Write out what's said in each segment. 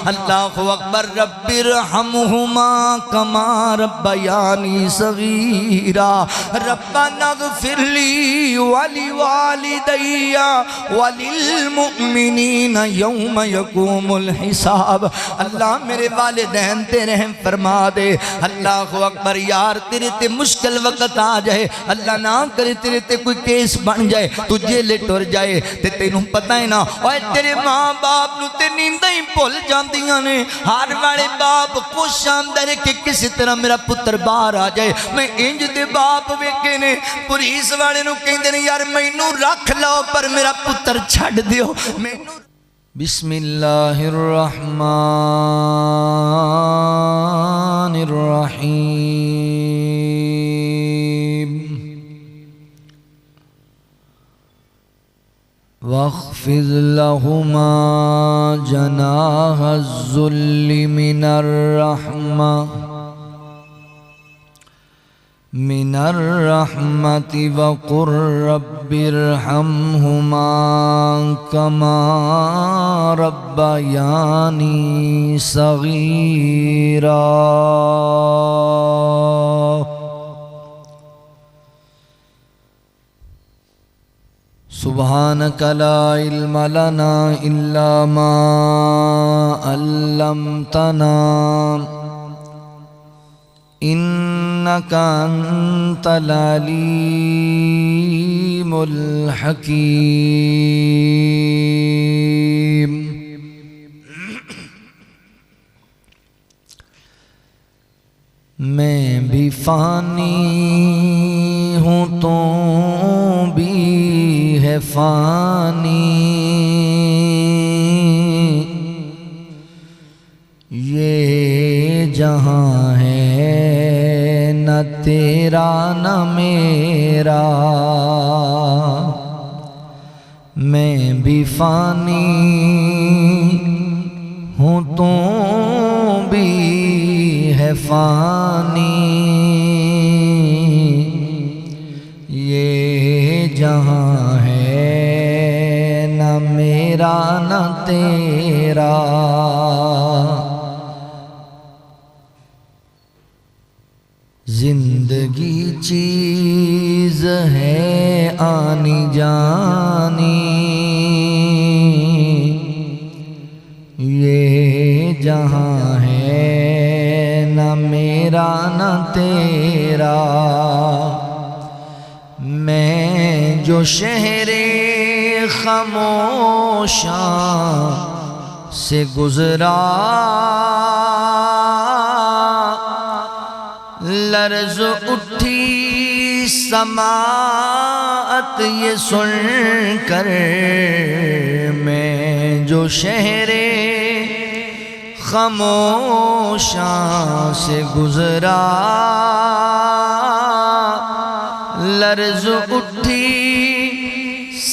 اللہ اکبر رب ارحمہما کما ربیانی صغیرا ربنا اغفر لی ولوالدی وللمؤمنین یوم یقوم الحساب اللہ میرے والدین تے رحم فرما دے اللہ اکبر یار تیرے تے مشکل وقت آ جائے اللہ نہ کرے تیرے تے کوئی کیس بن جائے تجھے لے ٹر جائے تے تینوں پتہ ہے نا اوے تیرے ماں باپ نو تے نینداں ہی بھول جاندیاں نے ہر والے باپ خوش آندے نے کہ کسی طرح میرا پتر باہر آ جائے میں انج دے باپ ویکھے نے پولیس والے نو کہندے نے یار مینوں رکھ لو پر میرا پتر چھڈ دیو مینوں بسم اللہ الرحمن الرحیم واخفض لهما جناح الذل من الرحمة وقل رب ارحمهما كما ربياني صغيرا سبحانك لا علم لنا إلا ما علمتنا إنك أنت العليم الحكيم میں بھی فانی ہوں تو بھی ہے فانی یہ جہاں ہے نہ تیرا نہ میرا میں بھی فانی ہوں تو بھی ہے فانی یہ جہاں ہے نہ میرا نہ تیرا زندگی چیز ہے آنی جانی یہ جہاں ہے نہ میرا نہ تیرا میں جو شہر خاموشاں سے گزرا لرز اٹھی سماعت یہ سن کر میں جو شہر خاموشاں سے گزرا لرز اٹھی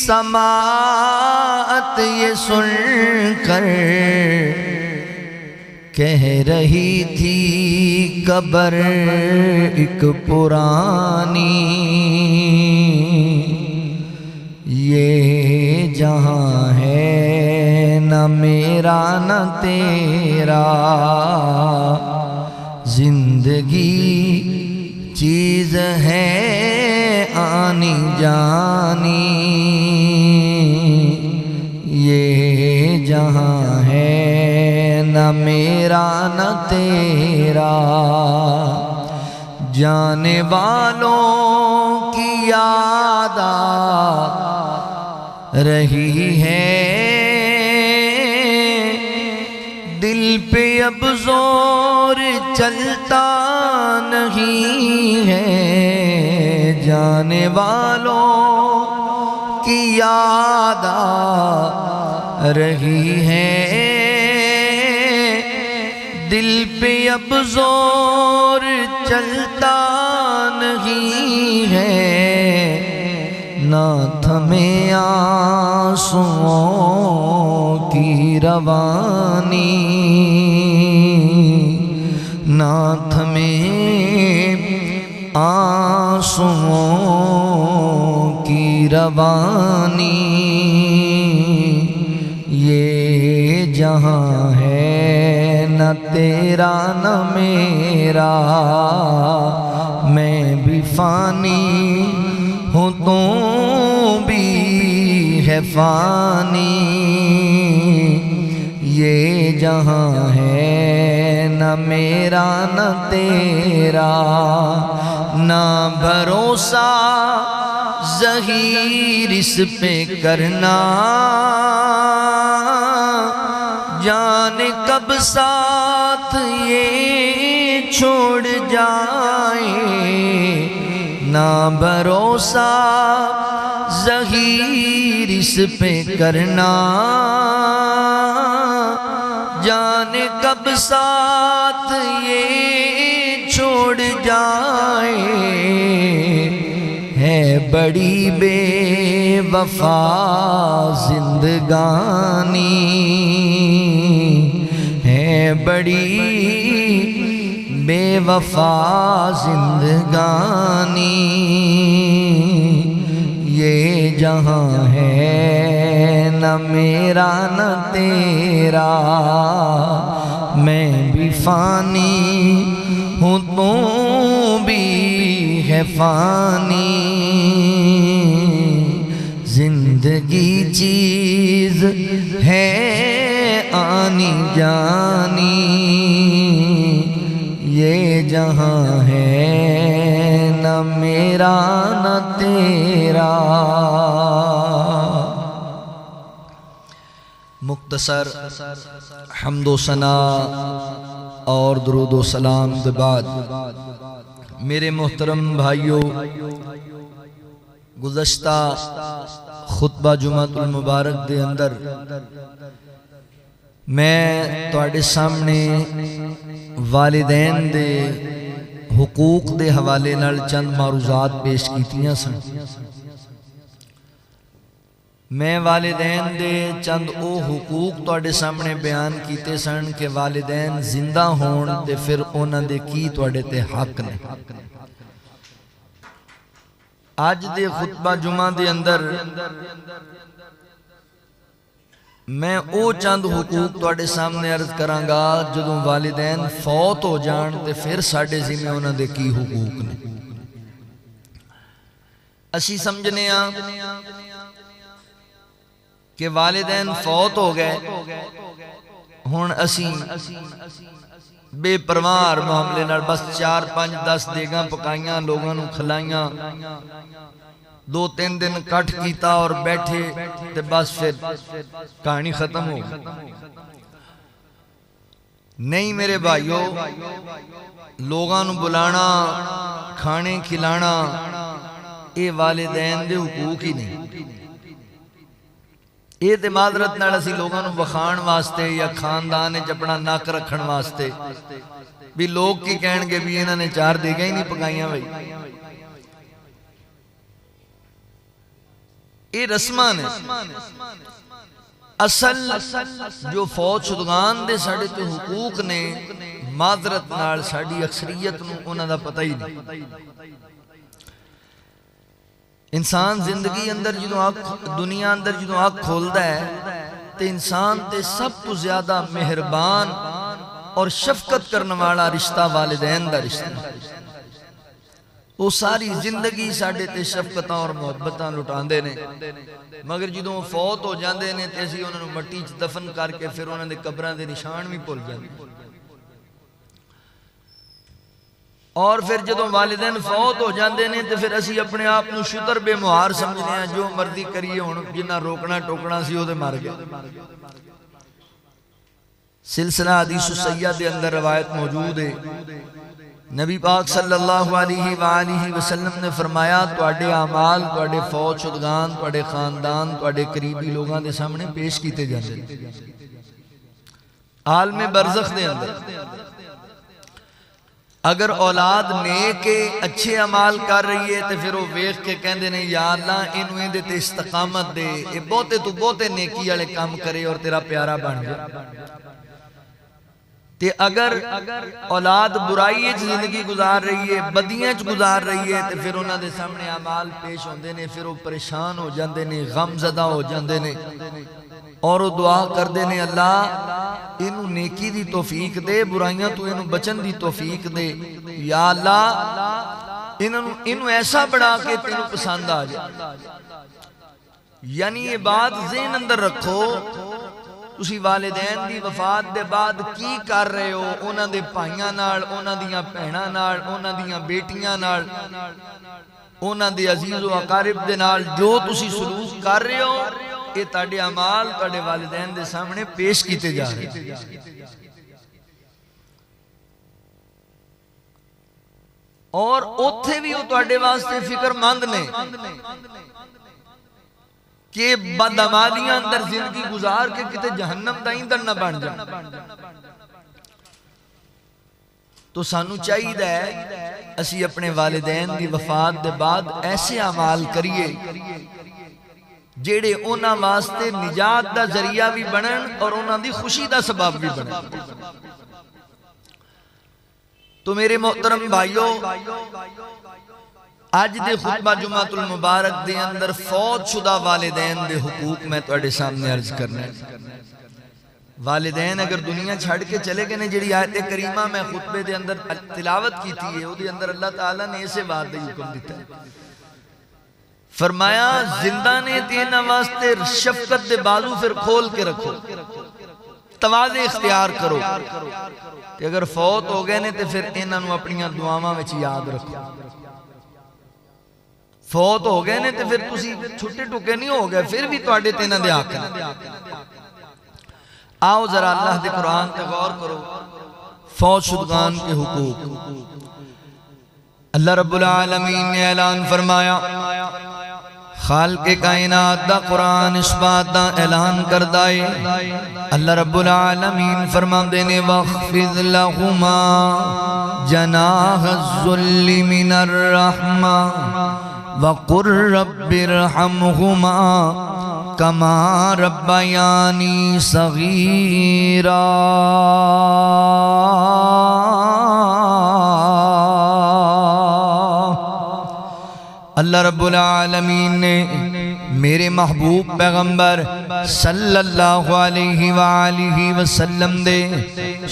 سماعت یہ سن کر کہہ رہی تھی قبر ایک پرانی یہ جہاں ہے نہ میرا نہ تیرا زندگی چیز ہے آنی جانی یہ جہاں ہے نہ میرا نہ تیرا جانے والوں کی یاد آ رہی ہے دل پہ اب زور چلتا نہیں ہے جانے والوں کی یاد آ رہی ہے دل پہ اب زور چلتا نہیں ہے نہ تھمے آنسوؤں کی روانی نہ تھمے آنسوؤں کی روانی یہ جہاں ہے تیرا نہ میرا، میں بھی فانی ہوں تو بھی ہے فانی، یہ جہاں ہے نہ میرا نہ تیرا، نہ بھروسہ ظہیر اس پہ کرنا، جانے کب ساتھ یہ چھوڑ جائے، نہ بھروسہ ظہیر اس پہ کرنا، جانے کب ساتھ یہ چھوڑ جائے، ہے بڑی بے وفا زندگانی، ہے بڑی بے وفا زندگانی، یہ جہاں ہے نہ میرا نہ تیرا، میں بھی فانی ہوں تو بھی ہے فانی، زندگی چیز ہے آنی جانی، یہ جہاں ہے نہ میرا نہ تیرا۔ مختصر حمد و ثنا اور درود و سلام کے بعد میرے محترم بھائیوں، گزشتہ خطبہ جمعۃ المبارک دے اندر میں تواڈے سامنے والدین دے حقوق دے حوالے نال چند معروضات پیش کیتیاں سن۔ میں والدین دے چند او حقوق تواڈے سامنے بیان کیتے سن کہ والدین زندہ ہون تے پھر انہاں دے کی تواڈے تے حق نے۔ آج دے خطبہ جمعہ دے اندر میں او چند حقوق تواڈے سامنے عرض کراں گا جدوں والدین فوت ہو جان تے پھر ساڈے ذمہ انہاں دے کی حقوق نے۔ اسی سمجھنے ہاں کہ والدین فوت ہو گئے، ہن اسی بے پرواہ معاملے نال بس 4 5 10 دیگاں پکائیاں، لوگاں نوں کھلائیاں، 2 3 دن کٹ کیتا اور بیٹھے تے بس پھر کہانی ختم ہو گئی۔ نہیں میرے بھائیو، لوگاں نوں بلانا، کھانے کھلانا، اے والدین دے حقوق ہی نہیں۔ یہ تے معذرت نال اسی لوگاں نوں بخان واسطے یا خاندان وچ اپنا نک رکھن واسطے بھی لوگ کی کہن گے بھی انہاں نے 4 دیگاں ہی نہیں پکائیاں بھائی، یہ رسماں نے۔ اصل جو فوت شدگان دے ساڈے تے حقوق نے، معذرت نال ساڈی اکثریت نوں انہاں دا پتہ ہی نہیں۔ انسان زندگی اندر جدوں دنیا اندر جدوں آنکھ کھولدا ہے تے انسان تے سب تو زیادہ مہربان اور شفقت کرنے والا رشتہ والدین دا رشتہ۔ وہ ساری زندگی ساڈے تے شفقتاں اور محبتاں لٹاندے نے، مگر جدوں فوت ہو جاندے نے تے اسی انہاں نوں مٹی وچ دفن کر کے پھر انہاں دے قبراں دے نشان بھی بھول جاندے۔ اور پھر جدوں والدین فوت ہو جاندے نے تے پھر اسی اپنے آپ نو شتر بے مہار سمجھنے ہیں، جو مرضی کریے ہن جنہ روکنا ٹوکنا سی او تے مر گیا۔ سلسلہ حدیث السیہ دے اندر روایت موجود ہے، نبی پاک صلی اللہ علیہ وآلہ وسلم نے فرمایا تواڈے اعمال تواڈے فوت شدگان، تواڈے خاندان، تواڈے قریبی لوگاں دے سامنے پیش کیتے جاندے عالم برزخ دے اندر۔ اگر اولاد نیک اچھے عمال کر رہی ہے تو پھر وہ ویکھ کے کہندے نے یا اللہ انہوں دے تے استقامت دے، یہ بہتے تو بہتے نیکی والے کام کرے اور تیرا پیارا بن جائے۔ تے اگر اولاد برائی وچ زندگی گزار رہی ہے، بدیاں وچ گزار رہی ہے تے پھر انہاں دے سامنے اعمال پیش ہوندے نے، پھر وہ پریشان ہو جاندے نے، غم زدہ ہو جاندے نے۔ اور وہ دعا کردے نے اللہ اینو نیکی دی توفیق دے، برائیاں تو اینو بچن دی توفیق دے، یا اللہ اینو ایسا بڑھا کے تینو پسند آ جائے۔ یعنی یہ بات ذہن اندر رکھو، تسی والدین دی وفات دے بعد کی کر رہے ہو، انہاں دے بھائیاں نال، انہاں دیاں بہناں نال، انہاں دیاں بیٹیاں نال، انہاں دے عزیز و اقارب دے نال جو تسی سلوک کر رہے ہو، یہ تاڑے اعمال تاڑے والدین دے سامنے پیش کیتے جا رہے۔ اور اتھے بھی وہ تاڑے واسطے فکر مند نے کہ بدعمالیاں اندر زندگی گزار کے کتے جہنم دا ایندھن نہ بن جائیں۔ تو سانو چاہیے ہے اسی اپنے والدین دی وفات دے بعد ایسے اعمال کریے جیڑے اونا واسطے نجات دا ذریعہ بھی بنن اور اونا دی خوشی دا سبب بھی بنن۔ تو میرے محترم بھائیو، آج دے خطبہ جمعۃ المبارک دے اندر فوت شدہ والدین دے حقوق میں تواڈے سامنے عرض کرنا ہے۔ والدین اگر دنیا چھڑ کے چلے گئے نے، جڑی آیت کریمہ میں خطبے دے اندر تلاوت کی تھی ہے، وہ دے اندر اللہ تعالیٰ نے اسے بات دے حکم دیتا ہے، فرمایا زندہ نے تینا واسطے شفقت دے بازو پھر کھول کے رکھو، تواضع اختیار کرو کہ اگر فوت ہو گئے نے تو پھر انہاں نو اپنیاں دعاواں وچ یاد رکھو۔ فوت ہو گئے نے تو پھر تسی چھٹے ٹکے نہیں ہو گئے، پھر بھی تواڈے تے انہاں دے حق نے۔ آؤ ذرا اللہ دے قرآن تے غور کرو، فوت شدگان کے حقوق۔ اللہ رب العالمین نے اعلان فرمایا، خالق کائنات دا قرآن اس بات دا اعلان کردائے، اللہ رب العالمین فرماندے نے وَاخْفِضْ لَهُمَا جَنَاحَ الذُّلِّ مِنَ الرَّحْمَةِ وَقُلْ رَبِّ ارْحَمْهُمَا كَمَا رَبَّيَانِي صَغِيرًا۔ اللہ رب العالمین نے میرے محبوب پیغمبر صلی اللہ علیہ وآلہ وسلم دے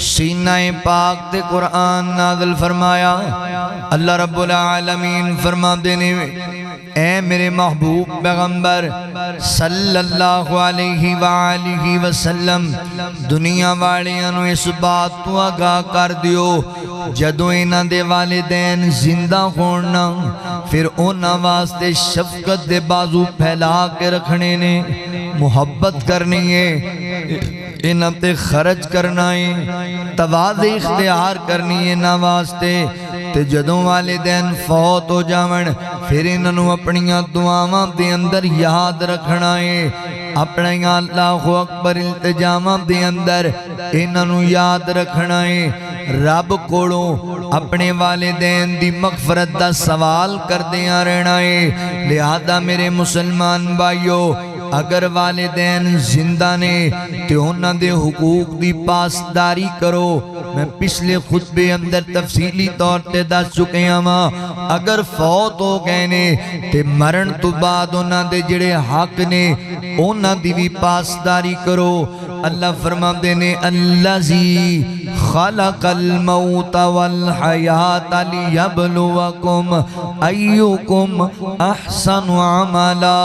سینہ پاک دے قرآن نازل فرمایا۔ اللہ رب العالمین فرما دینے اے میرے محبوب پیغمبر صلی اللہ علیہ وآلہ وسلم، دنیا والیاں اس بات تو آگاہ کر دیو جدو انہاں دے والدین زندہ ہونا، پھر انہاں واسطے شفقت دے بازو پھیلا کے رکھنے نے، محبت کرنی ہے، انہاں تے خرچ کرنا ہے، تواضع اختیار کرنی ہے انہاں واسطے۔ تے جدوں والدین فوت ہو جاون پھر انہاں اپنیاں دعاواں دے اندر یاد رکھنا ہے، اپنے اللہ اکبر التجاماں دے اندر انہاں یاد رکھنا ہے، رب کوڑوں اپنے والدین دی مغفرت دا سوال کردیاں رہنا ہے۔ لہذا میرے مسلمان بھائیو، اگر والدین زندہ نے تو انہاں دے حقوق دی پاسداری کرو۔ میں پچھلے خطبے اندر تفصیلی طور تے دس چکے ہاں، اگر فوت ہو گئے نے تے مرن تو بعد انہاں دے جڑے حق نے انہاں دی بھی پاسداری کرو۔ اللہ فرماندے نے الذی خلق الموت والحیات لیبلوکم ایکم احسن عملا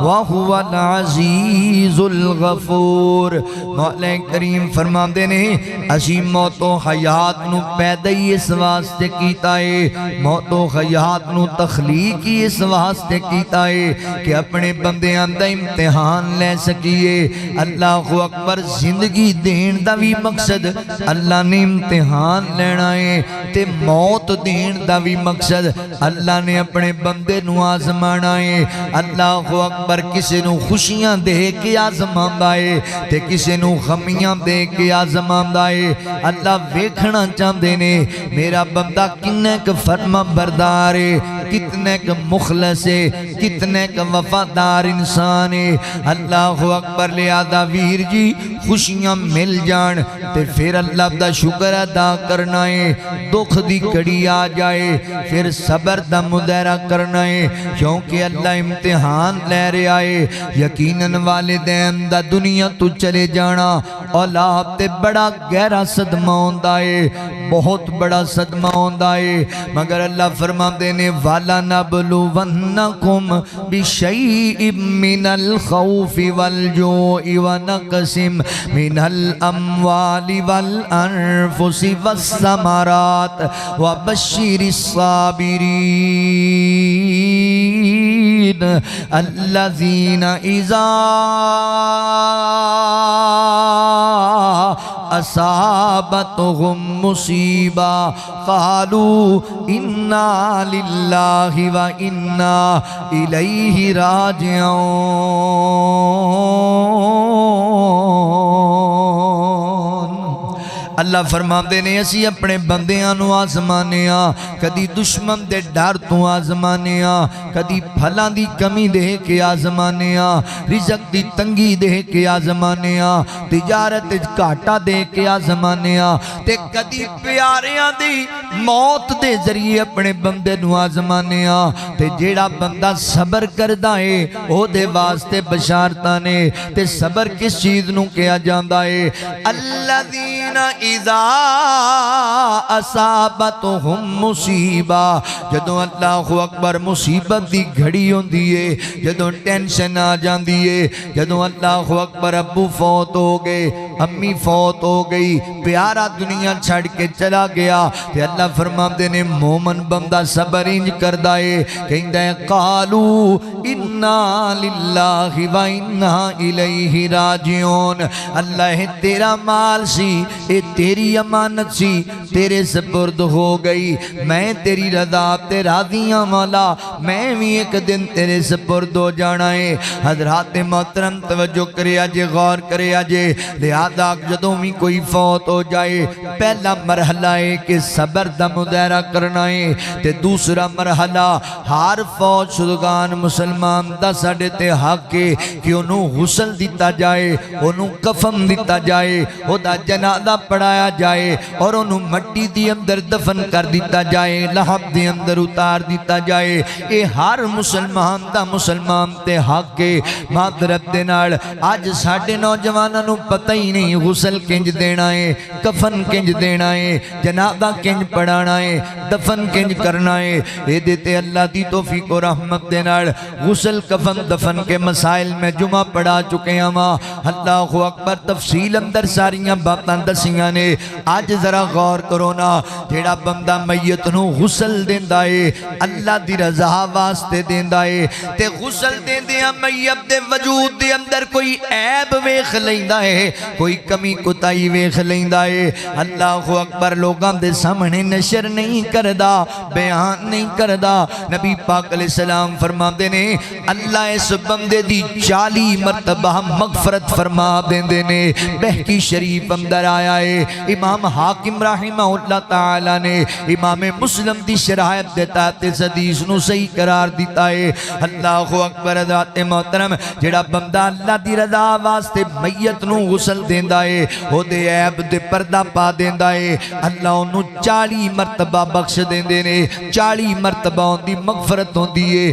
وَهُوَ الْعَزِيزُ الْغَفُورُ۔ مولا کریم فرماندے نے اسی موت و حیات نو پیدا ہی اس واسطے کیتا ہے، موت و حیات نو تخلیق ہی اس واسطے کیتا ہے کہ اپنے بندیاں دا امتحان لے سکیے۔ اللہ اکبر، زندگی دین دا بھی مقصد اللہ نے امتحان لینا ہے، تے موت دین دا بھی مقصد اللہ نے اپنے بندے نو آزمانا ہے۔ اللہ اکبر، کسی نو خوشیاں دے کے آزماندا ہے تے کسی نو غمیاں دے کے آزماندا ہے۔ اللہ ویکھنا چاہندے نے میرا بندہ کنے ک فرما بردار ہے، کتنے کا مخلص ہے، کتنے کا وفادار انسان ہے۔ اللہ اکبر، لہذا ویر جی خوشیاں مل جان تے پھر اللہ دا شکر ادا کرنا ہے۔ دکھ دی کڑی آ جائے پھر صبر دا مظاہرہ کرنا ہے، کیونکہ اللہ امتحان لے رہا ہے۔ یقیناً والدین دا دنیا تو چلے جانا اولاد تے بڑا گہرا صدمہ ہوندا ہے، بہت بڑا صدمہ ہوندا ہے، مگر اللہ فرماتے نے وَلَنَبْلُوَنَّكُمْ بِشَيْءٍ مِّنَ الْخَوْفِ وَالْجُوعِ وَنَقْصٍ مِّنَ الْأَمْوَالِ وَالْأَنفُسِ وَالثَّمَرَاتِ وَبَشِّرِ الصَّابِرِينَ الَّذِينَ إِذَا أَصَابَتْهُمْ مُصِيبَةٌ قَالُوا إِنَّا لِلَّهِ وَإِنَّا إِلَيْهِ راجعون۔ اللہ فرماتے نے اسی اپنے بندیاں نو آزمانیاں، کدی دشمن دے ڈر تو آزمانیاں، کدی پھلاں دی کمی دے کے آزمانیاں، رزق دی تنگی دے کے آزمانیاں، تجارت گھاٹا دے کے آزمانیاں، تے کدی پیاریاں دی موت دے ذریعے اپنے بندے نو آزمانیاں، تے جیڑا بندہ صبر کردا ہے او دے واسطے بشارتاں نے۔ تے صبر کس چیز نو کیا جاندا ہے؟ الذین اذا اصابتهم مصیبہ، جدوں اللہ اکبر مصیبت دی گھڑی ہوندی ہے، جدوں ٹینشن آ جاندی ہے، جدوں اللہ اکبر ابو فوت ہو گئے، امی فوت ہو گئی، پیارا دنیا چھڑ کے چلا گیا، تے اللہ فرماتے نے مومن بندہ صبر انج کردا ہے، کہندا ہے قالو انا للہ و انا الیہ راجعون۔ اللہ تیرا مال سی، اے تیری امانت سی، تیرے سپرد ہو گئی، میں تیری رضا تے راضیاں والا، میں بھی ایک دن تیرے سپرد ہو جانا ہے۔ حضرات محترم توجہ کریا جے، غور کریا جے، لہذا جدوں بھی کوئی فوت ہو جائے پہلا مرحلہ ہے کہ صبر دا مظاہرہ کرنا ہے، تے دوسرا مرحلہ ہر فوت شدگان مسلمان دا ساڈے تے حق ہے کہ انہوں غسل دیتا جائے، انہوں کفن دیتا جائے، او دا جنازہ پڑھایا جائے اور انہوں مٹی دی اندر دفن کر دیتا جائے، لحب دی اندر اتار دیتا جائے۔ اے ہر مسلمان دا مسلمان تے حق ہے۔ معذرت دے نال آج ساڈے نوجواناں نوں پتہ ہی نہیں غسل کنج دینا ہے، کفن کنج دینا ہے، جنازہ کنج پڑھانا ہے، دفن کنج کرنا ہے۔ اے دیتے اللہ دی توفیق و رحمت دے نال غسل کفن دفن کے مسائل میں جمعہ پڑھا چکے ہیں ماں۔ اللہ اکبر، تفصیل اندر ساریاں باتاں دسیاں نے۔ آج ذرا غور کرو نا، جیڑا بندہ میت نو غسل دیندا ہے اللہ دی رضا واسطے دیندا ہے، تے غسل دیندیاں میت دے وجود دے اندر کوئی عیب ویکھ لیندا ہے، کوئی کمی کوتاہی ویکھ لیندا ہے، اللہ اکبر لوگاں دے سامنے نشر نہیں کردا، بیان نہیں کردا۔ نبی پاک علیہ السلام فرماندے نے اللہ اس بندے دی 40 مرتبہ مغفرت فرما دیندے نے۔ بہقی شریف اندر آیا ہے، امام حاکم رحمہ اللہ تعالی نے امام مسلم دی شرائط دیتا ہے، اس حدیث نو صحیح قرار دیتا ہے۔ اللہ اکبر، ذات محترم، جڑا بندہ اللہ دی رضا واسطے میت نو غسل دیندا ہے، او دے عیب دے پردہ پا دیندا ہے، اللہ انہوں 40 مرتبہ بخش دیندے نے، 40 مرتبہ ان دی مغفرت ہوندی ہے۔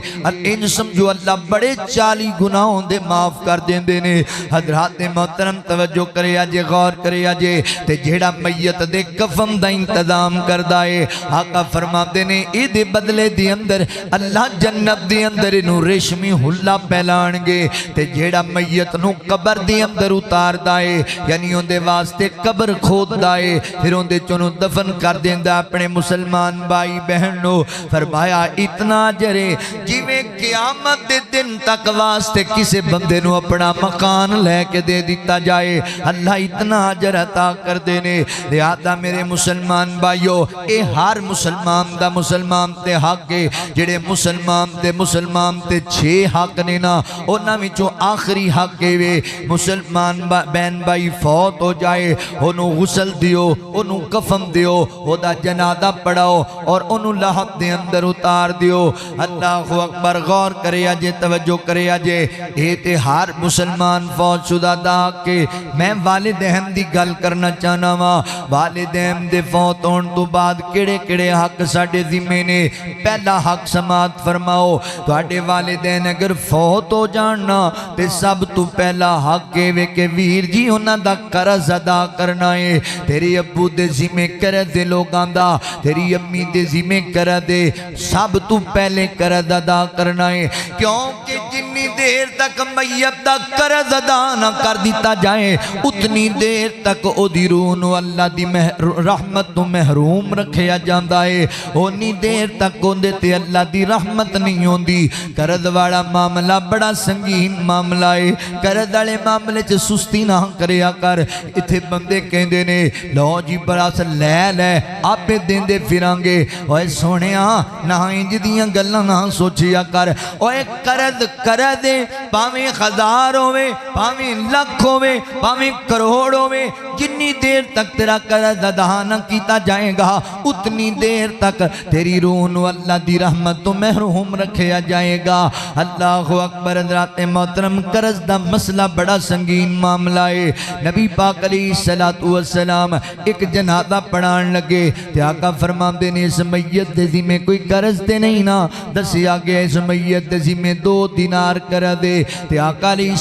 ان سمجھو اللہ بڑے 40 گناہوں دے معاف کر دیندے نے۔ حضرات محترم توجہ کریا جے، غور کریا جے، تے جیڑا میت دے کفن دا انتظام کردا ہے، آقا فرماتے نے اے دے بدلے دے اندر اللہ جنت دے اندر انہوں ریشمی حلہ پھیلان گے، تے جیڑا میت نو قبر دے اندر اتار دائے، یعنی ان دے واسطے قبر کھود دائے، پھر ان دے چنوں دفن کر دیندہ اپنے مسلمان بھائی بہنوں۔ فرمایا اتنا جرے جویں قیامت دے دن تک واسطے کسے بندے نو اپنا مکان لے کے دے دیتا جائے، اللہ اتنا اجر عطا کر دے دے نے لہذا میرے مسلمان بھائیو اے ہر مسلمان دا مسلمان تے حق ہے جڑے مسلمان تے 6 حق نے نا انہاں وچوں آخری حق ہے مسلمان بہن بھائی فوت ہو جائے انہوں غسل دیو انہوں کفن دیو او دا جنازہ پڑھاؤ اور انہوں لحد دے اندر اتار دیو اللہ اکبر غور کرے آجے توجہ کرے آجے اے تے ہر مسلمان فوت شدہ دا کہ میں والدین دی گل کرنا چاہنا وا والدین دے فوت ہون تو بعد کڑے کڑے حق ساڑے ذمے نے پہلا حق سماعت فرماؤ تواڈے والدین اگر فوت ہو جاننا تے سب تو پہلا حق ہے کہ ویر جی انہاں دا قرض ادا کرنا ہے تیری ابو دے ذمے قرض دے لوگاں دا تیری امی دے ذمے قرض دے سب تو پہلے قرض ادا کرنا ہے کیونکہ جنی دیر تک میت دا قرض ادا نہ کر دیتا جائے اتنی دیر تک او دی روح نو اللہ دی رحمت تو محروم رکھیا جاندا ہے اونی دیر تک اوندے تے اللہ دی رحمت نہیں ہوندی قرض والا معاملہ بڑا سنگین معاملہ ہے قرض والے معاملے چ سستی نہ کریا کر اتھے بندے کہندے نے لو جی بڑا لے آپے دیندے پھرانگے اوے سونیا نہ انج دیاں گلاں نہ سوچیا کر اوے قرض دے پاویں 1000 ہوے پاویں لاکھ ہوے پاویں کروڑ ہوے جنی دیر تک تیرا قرض ادا نہ کیتا جائے گا اتنی دیر تک تیری روح نو اللہ دی رحمت تو محروم رکھیا جائے گا اللہ اکبر حضرات محترم قرض دا مسئلہ بڑا سنگین معاملہ ہے نبی پاک علیہ السلام ایک جنازہ پڑھان لگے تے آقا فرماندے نے اس میت دے ذمے کوئی قرض تے نہیں نا دسیا گیا اس میت دے ذمے 2 دینار کر دے تے آقا علیہ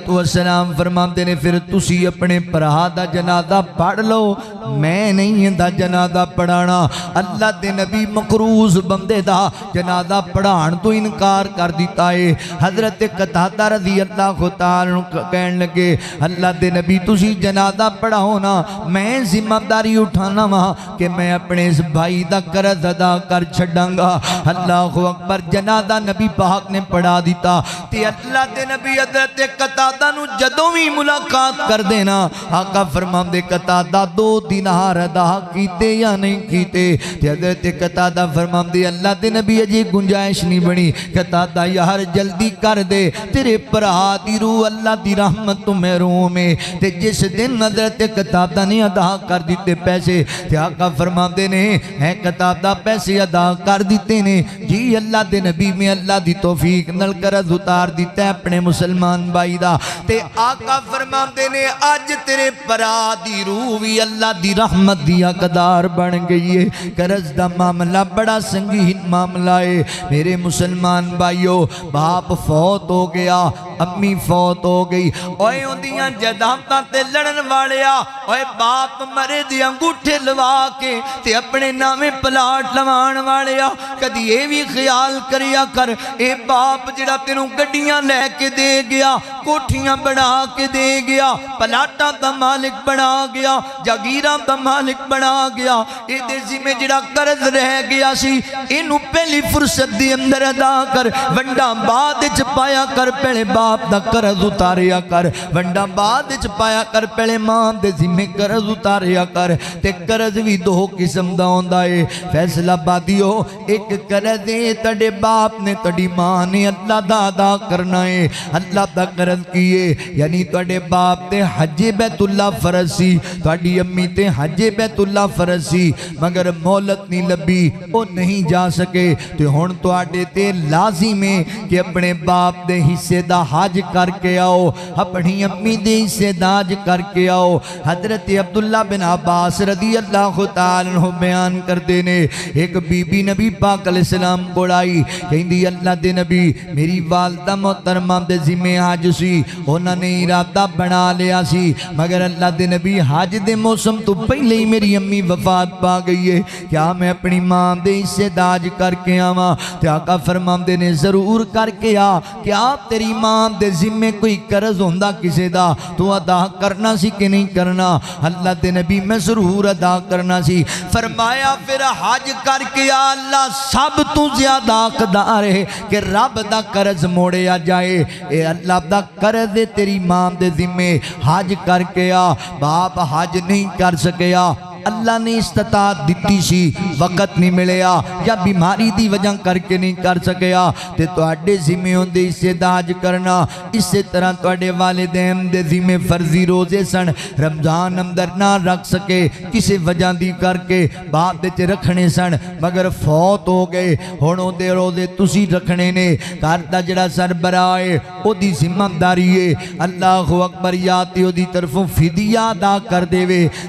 السلام فرماندے نے پھر تسی اپنے بھرا دا جنازہ پڑھ لو میں نہیں دا جنازہ پڑھانا اللہ دے نبی مقروض بندے دا جنازہ پڑھان تو انکار کر دیتا ہے حضرت قتادہ رضی اللہ تعالیٰ کہنے لگے اللہ دے نبی تسی جنازہ پڑھاؤ نا میں ذمہ داری اٹھانا وہاں کہ میں اپنے اس بھائی دا قرض ادا کر چھڑاں گا اللہ اکبر جنازہ نبی پاک نے پڑھا دیتا تے اللہ دے نبی حضرت قتادہ نو جدوں بھی ملاقات کر دینا آقا فرماندے قتادہ 2 دینار ادا کیتے یا نہیں کیتے تے حضرت قتادہ فرماندے اللہ دے نبی اجے گنجائش نہیں بنی قتادہ یار جلدی کر دے تیرے بھرا دی روح اللہ دی رحمت تو محروم ہے تے جس دن حضرت قتادہ نے ادا کر دیتے پیسے تے آقا فرماندے نے اے قتادہ پیسے ادا کر دیتے نے جی اللہ دے نبی میں اللہ دی توفیق نل قرض اتار دیتا ہے اپنے مسلمان بھائی دا تے آقا فرماندے نے آج تیرے بھرا دی روح بھی اللہ دی رحمت دی حقدار بن گئی ہے قرض دا معاملہ بڑا سنگین معاملہ ہے میرے مسلمان بھائیو باپ فوت ہو گیا امی فوت ہو گئی اوے اندیاں جدامتاں تے لڑن والیا اوے باپ مرے دی انگوٹھے لوا کے تے اپنے نامے پلاٹ لوان والیا کدی یہ بھی خیال کریا کر اے باپ جڑا تینوں گڈیاں لے کے دے گیا کوٹھیاں بنا کے دے گیا پلاٹاں دا مالک بنا گیا جاگیراں دا مالک بنا گیا اے دے ذمہ جڑا قرض رہ گیا سی اینو پہلی فرصت دی اندر ادا کر ونڈا بعد وچ پایا کر پہلے باپ دا قرض اتاریا کر ونڈا بعد وچ پایا کر پہلے ماں دے ذمہ قرض اتاریا کر تے قرض بھی 2 قسم دا ہوندا ہے فیصلہ بادیو ایک قرض ہے تڑے باپ نے تڑی ماں نے اللہ دا ادا کرنا ہے اللہ دا قرض کیے یعنی تڑے باپ تے حج بیت اللہ فرض سی تڑی امی تے حج بیت اللہ فرض سی مگر مولت نہیں لبی او نہیں جا سکے تے ہن تواڈے تے لازم ہے کہ اپنے باپ دے حصے دا حج کر کے آؤ اپنی امی دے حصے دا حج کر کے آؤ حضرت عبداللہ بن عباس رضی اللہ تعالیٰ عنہ بیان کر دینے ایک بی بی نبی پاک علیہ السلام کو آئی کہندی اللہ دے نبی میری والدہ محترمہ دے ذمہ حج سی انہوں نے ارادہ بنا لیا سی مگر اللہ دے نبی حج دے موسم تو پہلے ہی میری امی وفات پا گئی ہے کیا میں اپنی ماں دے حصے دا حج کر کے آواں تے آقا فرماندے نے ضرور کر کے آ کیا تیری ماں دے ذمہ کوئی قرض ہوندا کسے دا تو ادا کرنا سی کہ نہیں کرنا اللہ دے نبی میں ضرور ادا کرنا سی۔ فرمایا پھر حج کر کے اللہ سب تو زیادہ حقدار ہے کہ رب دا قرض موڑیا جائے۔ اے اللہ دا قرض تیری ماں دے ذمے، حج کر کے باپ حج نہیں کر سکیا، اللہ نے استطاعت دیتی سی، وقت نہیں ملیا یا بیماری دی وجہ کر کے نہیں کر سکیا، تے تواڈے ذمہ ہوندے اسے داج کرنا۔ اسی طرح تواڈے والدین دے ذمہ فرضی روزے سن، رمضان اندر نہ رکھ سکے کسی وجہ دی کر کے، بعد وچ رکھنے سن مگر فوت ہو گئے، ہن او دے روزے تسی رکھنے نے۔ گھر دا جڑا سربراہ ہے او دی ذمہ داری ہے، اللہ اکبر، یا تے او دی طرفوں فدیہ ادا کر دے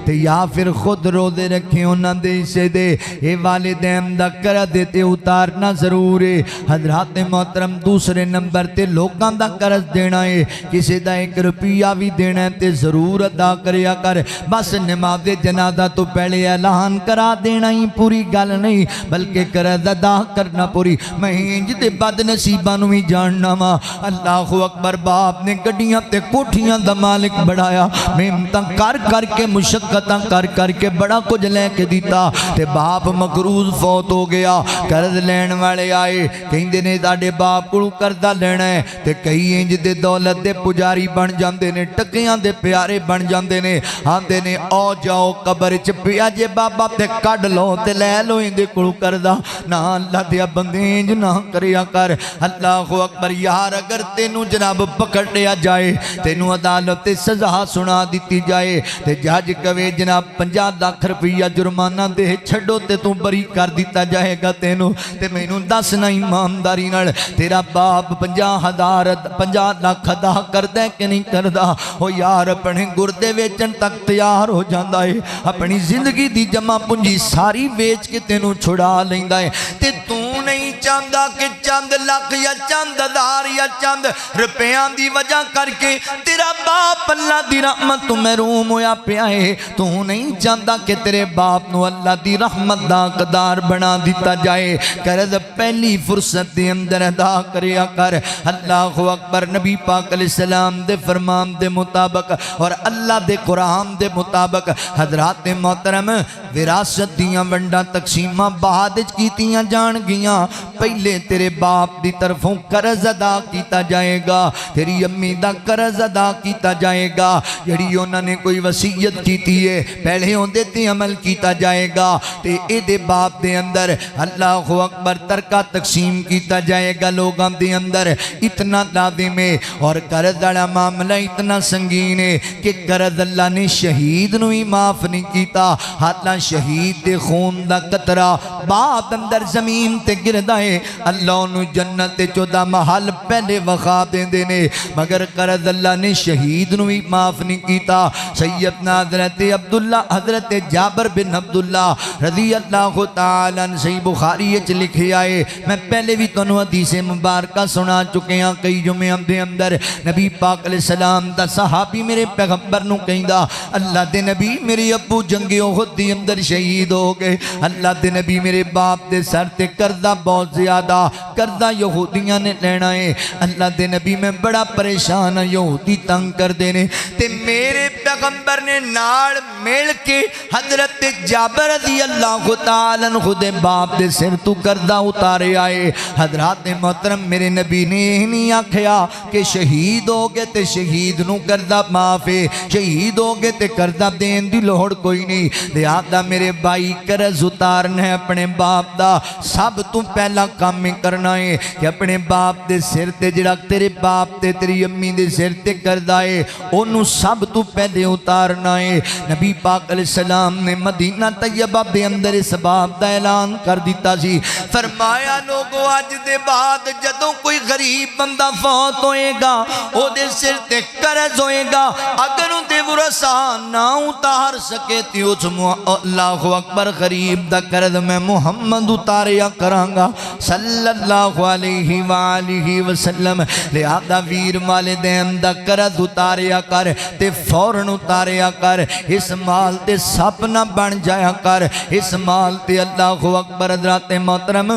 تے یا پھر خود روزے رکھیں انہاں دے حصے دے۔ اے والدین دا قرض تے اتارنا ضرور ہے۔ حضرات محترم، دوسرے نمبر تے لوگاں دا قرض دینا ہے، کسی دا 1 روپیہ بھی دینا ہے تے ضرور ادا کریا کر۔ بس نماز جنازہ تو پہلے اعلان کرا دینا ہی پوری گل نہیں، بلکہ قرض ادا کرنا پوری۔ میں انج دے بد نصیباں نوں وی جاننا وا، اللہ اکبر، باپ نے گڈیاں تے کوٹھیاں دا مالک بڑھایا، محنتاں کر کر کے، مشقتاں کر کر کے بڑا کچھ لے کے دیتا، تے باپ مقروض فوت ہو گیا۔ قرض لین والے آئے، کہندے نے تاڈے باپ کولوں قرضہ لینا ہے، تے کئی انج دے دولت دے پجاری بن جاندے نے، ٹکیاں دے پیارے بن جاندے نے، آندے نے او جاؤ قبر چ پیا جے بابا تے کڈ لو تے لے لو اندے کولوں قرضہ۔ نہ اللہ دیا بندے انج نہ کریا کر۔ اللہ اکبر، یار اگر تینوں جناب پکڑ لیا جائے، تینوں عدالت تے سزا سنا دیتی جائے، تے جج کہے جناب 50 لاکھ روپیہ جرمانہ دے چھڑو تے تو بری کر دیتا جائے گا تینوں، تے مینوں دسنا ایمانداری نال تیرا باپ 50 لاکھ ادا کردا ہے کہ نہیں کردا؟ او یار اپنے گردے ویچن تک تیار ہو جاندا ہے، اپنی زندگی دی جمع پونجی ساری ویچ کے تینوں چھڑا لیندا ہے، تے تو نہیں چاہتا کہ چند لاکھ یا چند ہزار یا چند روپیاں دی وجہ کر کے تیرا باپ اللہ دی رحمت تو محروم ہویا پیا ہے۔ تو نہیں چاہتا کہ تیرے باپ نو اللہ دی رحمت دا حقدار بنا دیتا جائے۔ قرض پہلی فرصت دے اندر ادا کریا کر۔ اللہ اکبر، نبی پاک علیہ السلام دے فرمان دے مطابق اور اللہ دے قرآن دے مطابق حضرات محترم وراثت دیاں ونڈاں تقسیمہ بعد وچ کیتیاں جان گیاں۔ پہلے تیرے باپ دی طرفوں قرض ادا کیتا جائے گا، تیری امی دا قرض ادا کیتا جائے گا، جڑی انہوں نے کوئی وصیت کیتی ہے پہلے ہوندے تے عمل کیتا جائے گا، تے اے دے باپ دے اندر اللہ اکبر ترکہ تقسیم کیتا جائے گا لوگاں دے اندر۔ اتنا لازم ہے اور قرض والا معاملہ اتنا سنگین ہے کہ قرض اللہ نے شہید نو ہی معاف نہیں کیتا، حالانکہ شہید دے خون دا قطرہ بعد اندر زمین تے گردا ہے، اللہ انہوں جنت 14 محل پہلے وقا دیندے نے، مگر قرض اللہ نے شہید نو ہی معاف نہیں کیتا۔ سیدنا حضرت عبداللہ حضرت جابر بن عبداللہ رضی اللہ تعالیٰ عنہ صحیح بخاری اچ لکھے آئے، میں پہلے بھی تنو حدیث مبارکہ سنا چکے ہیں کئی جمعے دے اندر۔ نبی پاک علیہ السلام دا صحابی میرے پیغمبر نو کہندا، اللہ دے نبی میرے ابو جنگ احد دی اندر شہید ہو گئے، اللہ دے نبی میرے باپ دے سر تے قرضہ بہت زیادہ، قرضہ یہودیاں نے لینا ہے، اللہ دے نبی میں بڑا پریشان ہے، یہودی تنگ کر دینے، تے میرے پیغمبر نے نال مل کے حضرت جابر رضی اللہ تعالیٰ عنہ خود باپ دے سر تو قرضہ اتارے آئے۔ حضرات محترم میرے نبی نے نہیں آکھیا کہ شہید ہو گئے تے شہید نو قرضہ معاف ہے، شہید ہو گئے تے قرضہ دین دی لوڑ کوئی نہیں، لہذا میرے بھائی قرض اتارنا ہے اپنے باپ دا، سب تو پہلا کام میں کرنا ہے کہ اپنے باپ دے سر تے جڑا تیرے باپ تے تیری امی دے سر تے قرضہ ہے انہوں سب تو پہلے اتارنا ہے۔ نبی پاک علیہ السلام نے مدینہ طیبہ دے اندر اس باب دا اعلان کر دیتا سی، فرمایا لوگو آج دے بعد جدوں کوئی غریب بندہ فوت ہوئے گا او دے سر تے قرض ہوئے گا، اگر ان دے ورثہ نہ اتار سکے تے اس اللہ اکبر غریب دا قرض میں محمد اتاریا کرانگا صلی اللہ علیہ وآلہ وسلم۔ لہذا ویر والدین دا قرض اتاریا کر تے فوراً اتاریا کر، اس مال تے سپ نہ بن جایا کر، اس مال تے اللہ اکبر حضرات محترم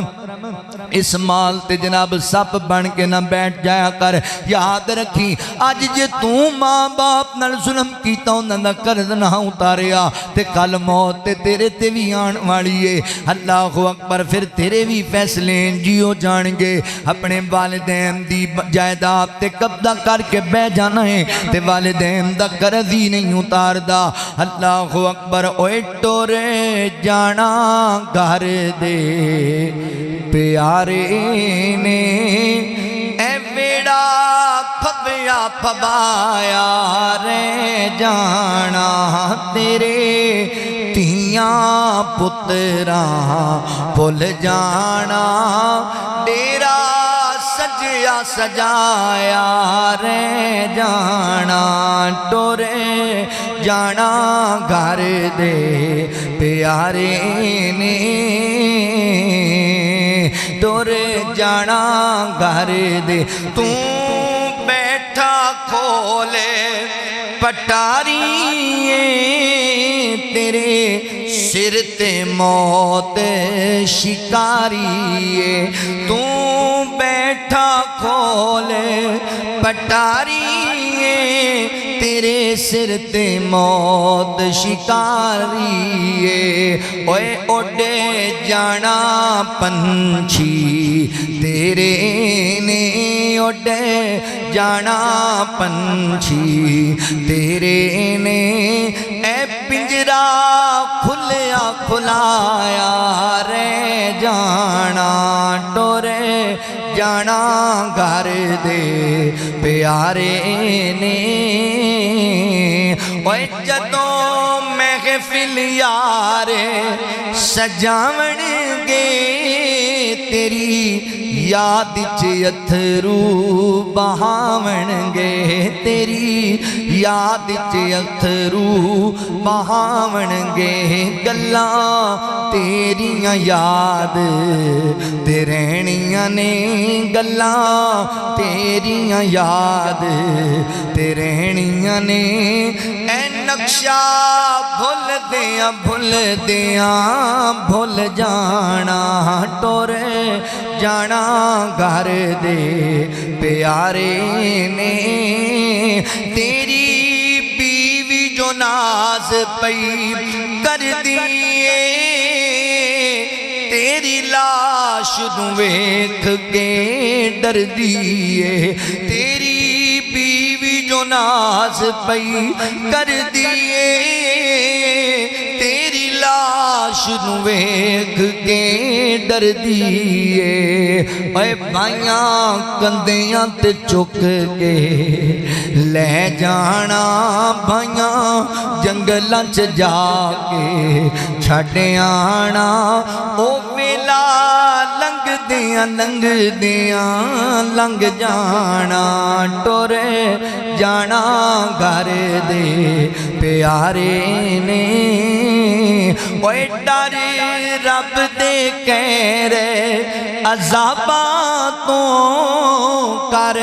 اس مال تے جناب سپ بن کے نہ بیٹھ جایا کر یاد رکھی اج جے تو ماں باپ نال ظلم کیتا انہاں دا قرض نہ اتاریا تے کل موت تے تیرے تے بھی آن والی ہے اللہ اکبر پھر تیرے بھی فیصلے جیو جان گے اپنے والدین دی جائیداد تے قبضہ کر کے بہ جانا ہے تے والدین دا قرض ہی نہیں اتاردا اللہ اکبر اوے ٹورے جانا گھر دے پیارے نے اے ویڑا پھبیا پھبایا رہ جانا تیرے تیاں پتراں بھول جانا ڈیرا سجیا سجایا رہ جانا ٹورے جانا گھر دے پیارے نے ٹورے جانا گھر دے تو بیٹھا کھولے پٹاری تیرے سر تے موت شکاری تو بیٹھا کھولے پٹاری تیرے سر تے موت شکاری اوے اڈے جانا پنچھی تیرے نے اڈے جانا پنچھی تیرے نے اے پنجرا کھلیا کھلایا رہ جانا ٹورے جانا گھر دے پیارے نے اوے جدوں محفل یار سجاون گے تیری یاد چ اتھرو بہاون گے تیری یاد چ اتھرو بہاون گے گلاں تیریاں یاد تے رہنیاں نے گلاں تیریاں یاد تے رہنیاں نے اے نقشہ بھول دیاں بھول جانا ٹورے جانا گھر دے پیارے نے تیری بیوی جو ناز پئی کر دیئے تیری لاش نو ویکھ کے ڈر دیئے تیری بیوی جو ناز پئی کر دیئے تیری لاش نو ویکھ کے ڈر دیئے اے بھائیاں کندیاں تے چک کے لے جانا بھائیاں جنگلاں چ جا کے چھڈ آنا او ویلا لنگ جانا ٹورے جانا گھر دے پیارے نے اوے ڈر رب دے کہرے عذاباں تو کر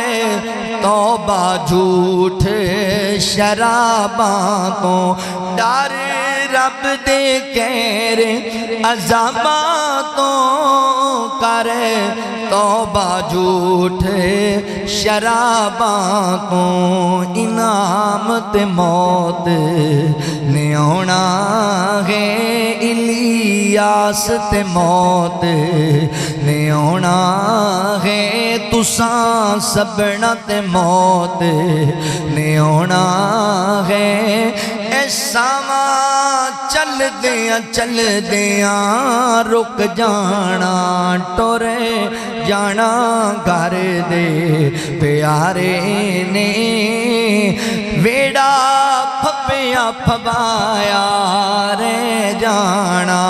توبہ جھوٹ شراباں تو ڈر رب دے کہرے عذاباں تو کر توبہ جھوٹ شراباں تو انعام تے موت نے آنا ہے الیاس تے موت نے آنا ہے تساں سبنا تے موت نے آنا ہے ایسا چل دیاں رک جانا ٹورے جانا گھر دے پیارے نے ویڑا پھپیا پھبایا رہ جانا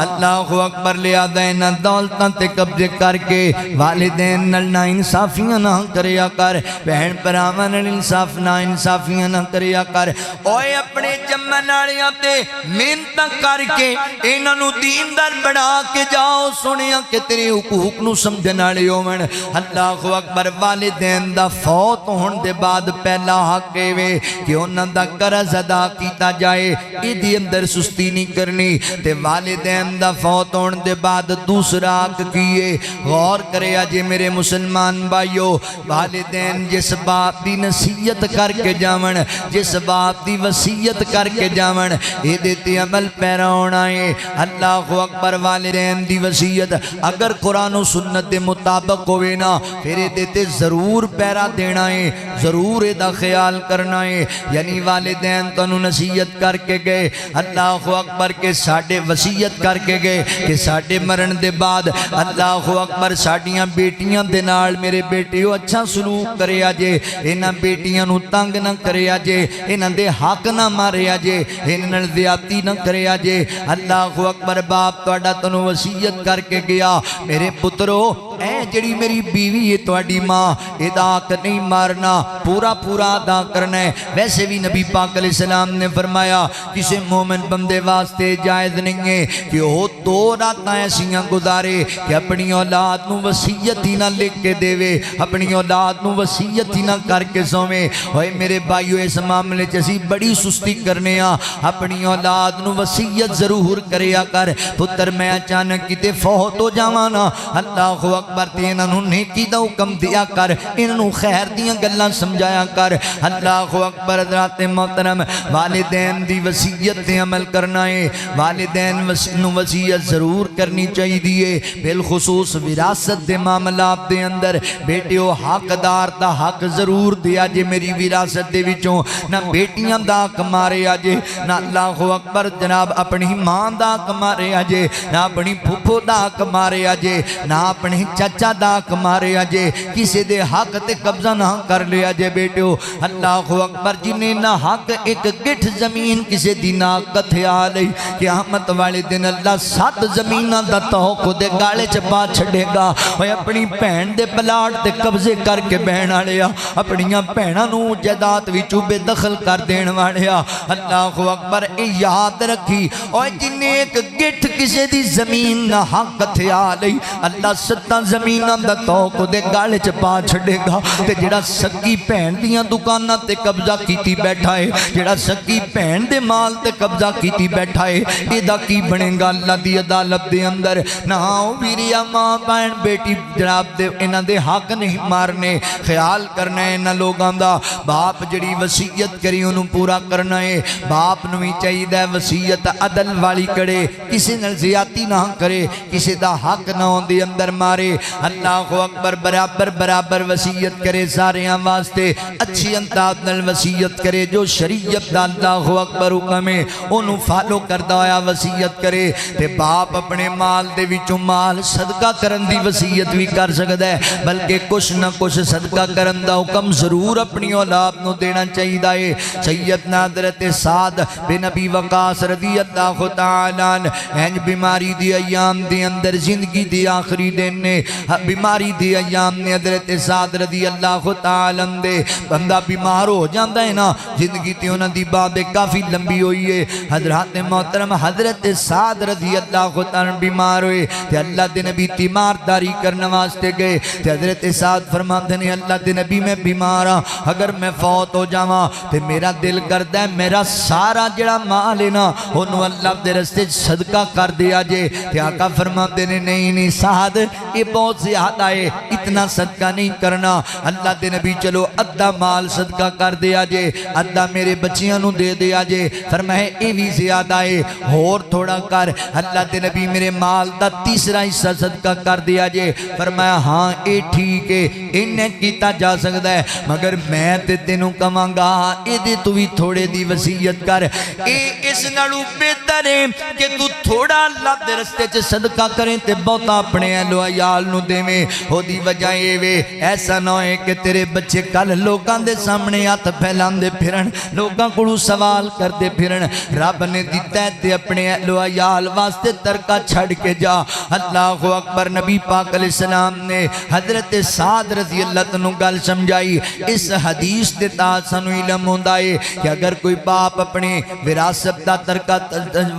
اللہ اکبر لیا دینا دولتاں تے قبضے کر کے والدین نل نا انصافیاں نہ کریا کر بہن پراواں نال انصاف نا انصافیاں نہ کریا کر اوے اپنے جمن والیاں تے محنت کر کے انہاں نو دیندار بنا کے جاؤ سنیا کہ تیرے حقوق نو سمجھن والے ہون اللہ اکبر والدین دا فوت ہون دے بعد پہلا حق وے کہ انہاں دا قرض ادا ادا کیتا جائے، ایدی اندر سستی نہیں کرنی۔ تے والدین دا فوت ہون دے بعد دوسرا حق کیے، غور کرے آجے میرے مسلمان بھائیو، والدین جس باپ دی نصیحت کر کے جاون، جس باپ دی وصیت کر کے جاون، ایدے تے عمل پیرا ہونا ہے۔ اللہ اکبر، والدین دی وصیت اگر قرآن و سنت دے مطابق ہوئے نا، پھر ایدے تے ضرور پیرا دینا ہے، ضرور ایدہ خیال کرنا ہے۔ یعنی والدین تنو نصیحت کر کے گئے، اللہ اکبر کے ساڑھے وصیت کر کے گئے کہ ساڑھے مرن دے بعد اللہ اکبر ساڑھیاں بیٹیاں دے نال میرے بیٹیوں اچھا سلوک کرے آجے، انہاں بیٹیاں نو تنگ نہ کرے آجے، انہاں دے حق نہ مارے آجے، انہاں زیادتی نہ کرے آجے۔ اللہ اکبر، باپ توڑا تنو وصیت کر کے گیا، میرے پترو اے جڑی میری بیوی ہے توڑی ماں، ادا نہیں مارنا، پورا پورا ادا کرنا ہے۔ ویسے بھی نبی پاک علیہ السلام نے فرمایا کسی مومن بندے واسطے جائز نہیں ہے کہ وہ 2 راتاں ایسیاں گزارے کہ اپنی اولاد نو وصیت ہی نہ لکھ کے دے، اپنی اولاد نو وصیت ہی نہ کر کے سویں۔ اوے میرے بھائیو، اس معاملے چسی بڑی سستی کرنے ہاں، اپنی اولاد نو وصیت ضرور کریا کر۔ پتر میں اچانک کتے فوت ہو جاوانا، اللہ اکبر تے انہاں نو نیکی دا حکم دیا کر، انہاں نو خیر دیاں گلاں سمجھایا کر۔ اللہ اکبر، حضرات محترم، والدین دی وصیت تے عمل کرنا ہے، والدین نو وصیت ضرور کرنی چاہیے دیئے، بالخصوص وراثت دے معاملات دے اندر۔ بیٹیو حقدار دا حق ضرور دیا جے میری وراثت دے وچوں، نہ بیٹیاں دا حق مارے آجے، نہ اللہ اکبر جناب اپنی ماں دا حق مارے آجے، نہ اپنی پھپھو دا حق مارے آجے، نہ اپنی چچا دا حق مارے آجے، کسی دے حق تے قبضہ نہ کر لے آجے۔ بیٹیو اللہ اکبر، جنہیں نہ حق ایک گٹھ زمین کسی دی ناقت ہے آلئی، قیامت والے دن اللہ 7 زمینہ دا توقع دے گالے چپا چھڑے گا۔ وہ اپنی پہن دے پلاٹ دے قبضے کر کے بہن آلیا، اپنیاں پہنہ نو جدات وچو بے دخل کر دین والیا۔ اللہ اکبر، اے یاد رکھی، اور جنہیں ایک گٹھ کسی دی زمین نہ حق تھے آلئی، اللہ 7 زمینہ دا توقع دے گالے چپا چھڑے گا۔ تے جڑا سکی پہن دیاں دکانہ تے قبضہ کیتی بیٹھا ہے، جڑا سکی پہن دے مال تے قبضہ کیتی بیٹھا ہے، ایدہ کی بنے گا اللہ دی عدالت دے اندر۔ نہ ویریا ماں بہن بیٹی جناب دے انہاں دے حق نہیں مارنے، خیال کرنا ہے انہاں لوگاں دا۔ باپ جڑی وصیت کری انہوں پورا کرنا ہے، باپ نو ہی چاہیے دا وصیت عدل والی کرے، کسی نال زیادتی نہ کرے، کسی دا حق نہ ہون دے اندر مارے۔ اللہ اکبر، برابر برابر وصیت کرے، سارے واسطے اچھی انداز نال وصیت کرے، جو شریعت دا اللہ اکبر حکم ہے انہوں فالو کردہ ہویا وصیت کرے۔ تے باپ اپنے مال دے وچوں مال صدقہ کرن دی وصیت بھی کر سکتا ہے، بلکہ کچھ نہ کچھ صدقہ کرن دا حکم ضرور اپنی اولاد نو دینا چاہیے ہے۔ سیدنا حضرت سعد بن ابی وقاص رضی اللہ تعالیٰ عنہ اینج بیماری دی ایام دے اندر زندگی دی آخری دن نے، بیماری دی ایام نے حضرت سعد رضی اللہ تعالیٰ عنہ دے بندہ بیمار ہو جاندہ ہے نا، زندگی تے انہاں دی بات کافی لمبی ہوئی ہے۔ حضرات محترم، حضرت سعد رضی اللہ تعالیٰ بیمار ہوئے تے اللہ دے نبی تیمارداری کرنے واسطے گئے تے حضرت سعد فرماتے ہیں اللہ دے نبی میں بیمار ہاں، اگر میں فوت ہو جاواں تے میرا دل کردہ ہے میرا سارا جڑا مال ہے نا انہوں اللہ دے رستے صدقہ کر دیا جے۔ تے آقا فرماتے ہیں نہیں سعد، یہ بہت زیادہ ہے، اتنا صدقہ نہیں کرنا۔ اللہ دے نبی چلو ادھا مال صدقہ کر دیا جے، ادھا میرے بچیاں نو دے دیا جے۔ فرمائے اے بھی زیادہ ہے، اور تھوڑا کر۔ اللہ دے نبی میرے مال دا 3 حصہ صدقہ کر دیا جے۔ فرمایا ہاں اے ٹھیک ہے، انہیں کیتا جا سکتا ہے، مگر میں تے تینوں کمانگا اے دے تو بھی تھوڑے دی وصیت کر۔ اے اس نالو بہتر ہے کہ تو تھوڑا اللہ دے رستے چ صدقہ کریں تے بہتا اپنے اہل و عیال نو دے میں۔ ہو دی وجہ اے وے ایسا نہ ہے کہ تیرے بچے کل لوگاں دے سامنے ہاتھ پھیلان دے پھرن، لوگاں کو سوال کر دے پھرن۔ رب نے دیتا ہے تے اپنے اہل و عیال واسطے ترکہ چھڑ کے جا۔ اللہ اکبر، نبی پاک علیہ السلام نے حضرت سعد رضی اللہ عنہ گل سمجھائی۔ اس حدیث دے تحت سانو علم ہوندا ہے کہ اگر کوئی باپ اپنے وراثت دا ترکہ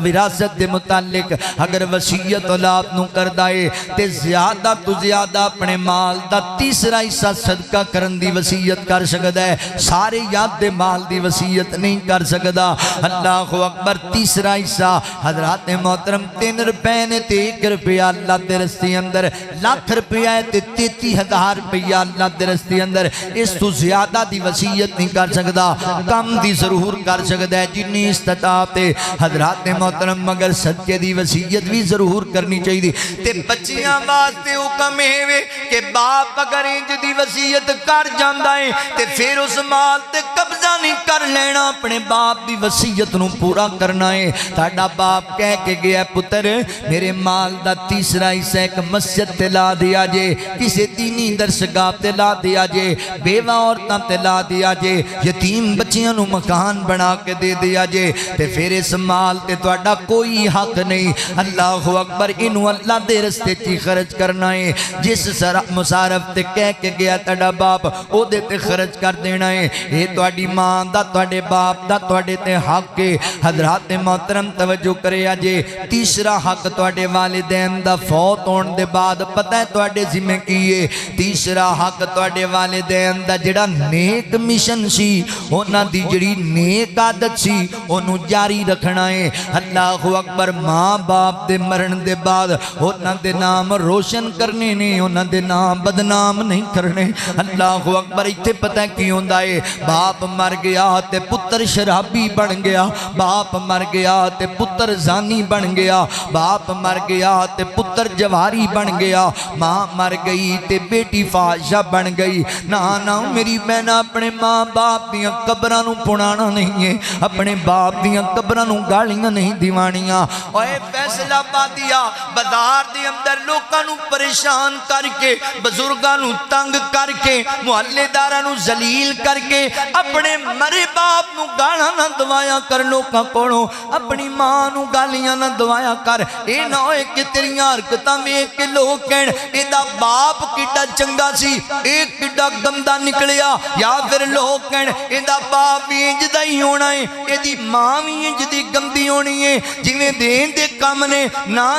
وراثت دے متعلق اگر وصیت اولاد نو کردا ہے تے زیادہ تو زیادہ اپنے مال دا 3 حصہ صدقہ کرن دی وصیت کر سکدا ہے، سارے یاد دے مال دی وصیت وصیت نہیں کر سکدا. اللہ اکبر. تیسرا حصہ حضرات محترم 3 روپے نے تے 1 روپیہ اللہ دے رستے اندر, لاکھ روپیہ ہے تے 33,000 روپیہ اللہ دے رستے اندر. اس تو زیادہ دی وصیت نہیں کر سکدا, کم دی ضرور کر سکدا ہے جنی استطاعت ہے حضرات محترم, مگر صدقے دی وصیت بھی ضرور کرنی چاہیے. تے بچیاں واسطے حکم ہے کہ باپ اگر انج دی وصیت کر جاندا ہے تے پھر اس مال تے قبضہ نہیں کر لینا, اپنے باپ دی وصیت نو پورا کرنا ہے. تہاڈا باپ کہہ کے گیا پتر میرے مال دا تیسرا حصہ ایک مسجد تے لا دیا جے, کسی دینی درسگاہ تے لا دیا جے, بیوہ عورتاں تے لا دیا جے, یتیم بچیاں نو مکان بنا کے دے دیا جے, تے پھر اس مال تے تہاڈا کوئی حق نہیں. اللہ اکبر. انہوں اللہ دے رستے چی خرچ کرنا ہے. جس مصارف تے کہہ کے گیا تہاڈا باپ او دے تے خرچ کر دینا ہے. اے تہاڈی ماں دا تہاڈے باپ دا تہاڈے تے حق ہے. حضرات محترم توجہ کرے جے. تیسرا حق تہاڈے والدین دا فوت ہون دے بعد پتہ ہے تہاڈے ذمہ کی ہے. تیسرا حق تہاڈے والدین دا جڑا نیک مشن سی, انہاں دی جڑی نیک عادت سی اونوں جاری رکھنا ہے. اللہ اکبر. ماں باپ دے مرن دے بعد انہاں دے نام روشن کرنے نے, انہاں دے نام بدنام نہیں کرنے. اللہ اکبر. ایتھے پتہ کی ہوندا ہے, باپ مر گیا تے پتر شرابی بن گیا, باپ مر گیا تے پتر زانی بن گیا, باپ مر گیا تے پتر جواری بن گیا, ماں مر گئی تے بیٹی فاحشہ بن گئی. نا میری بہن, اپنے ماں باپ دیاں قبراں نو پڑانا نہیں ہے, اپنے باپ دیاں قبراں نو گالیاں نہیں دیوانیاں. اوے فیصلہ آبادیہ بازار دے اندر لوکاں نو پریشان کر کے, بزرگاں نو تنگ کر کے, محلے داراں نو ذلیل کر کے اپنے مرے باپ نو گالاں نہ دوایا کر. لوکاں کولوں اپنی ماں نو گالیاں نہ دوایا کر. اے نہ ہوئے کہ تیریاں حرکتاں ویکھ کے لوگ کہن ایدا باپ کڈا چنگا سی, اے کڈا گندا نکلیا, یا پھر لوگ کہن ایدا باپ بھی انج دا ہی ہونا ہے, ایدی ماں بھی انج دی گندی ہونی ہے جویں دین دے کم نے. نا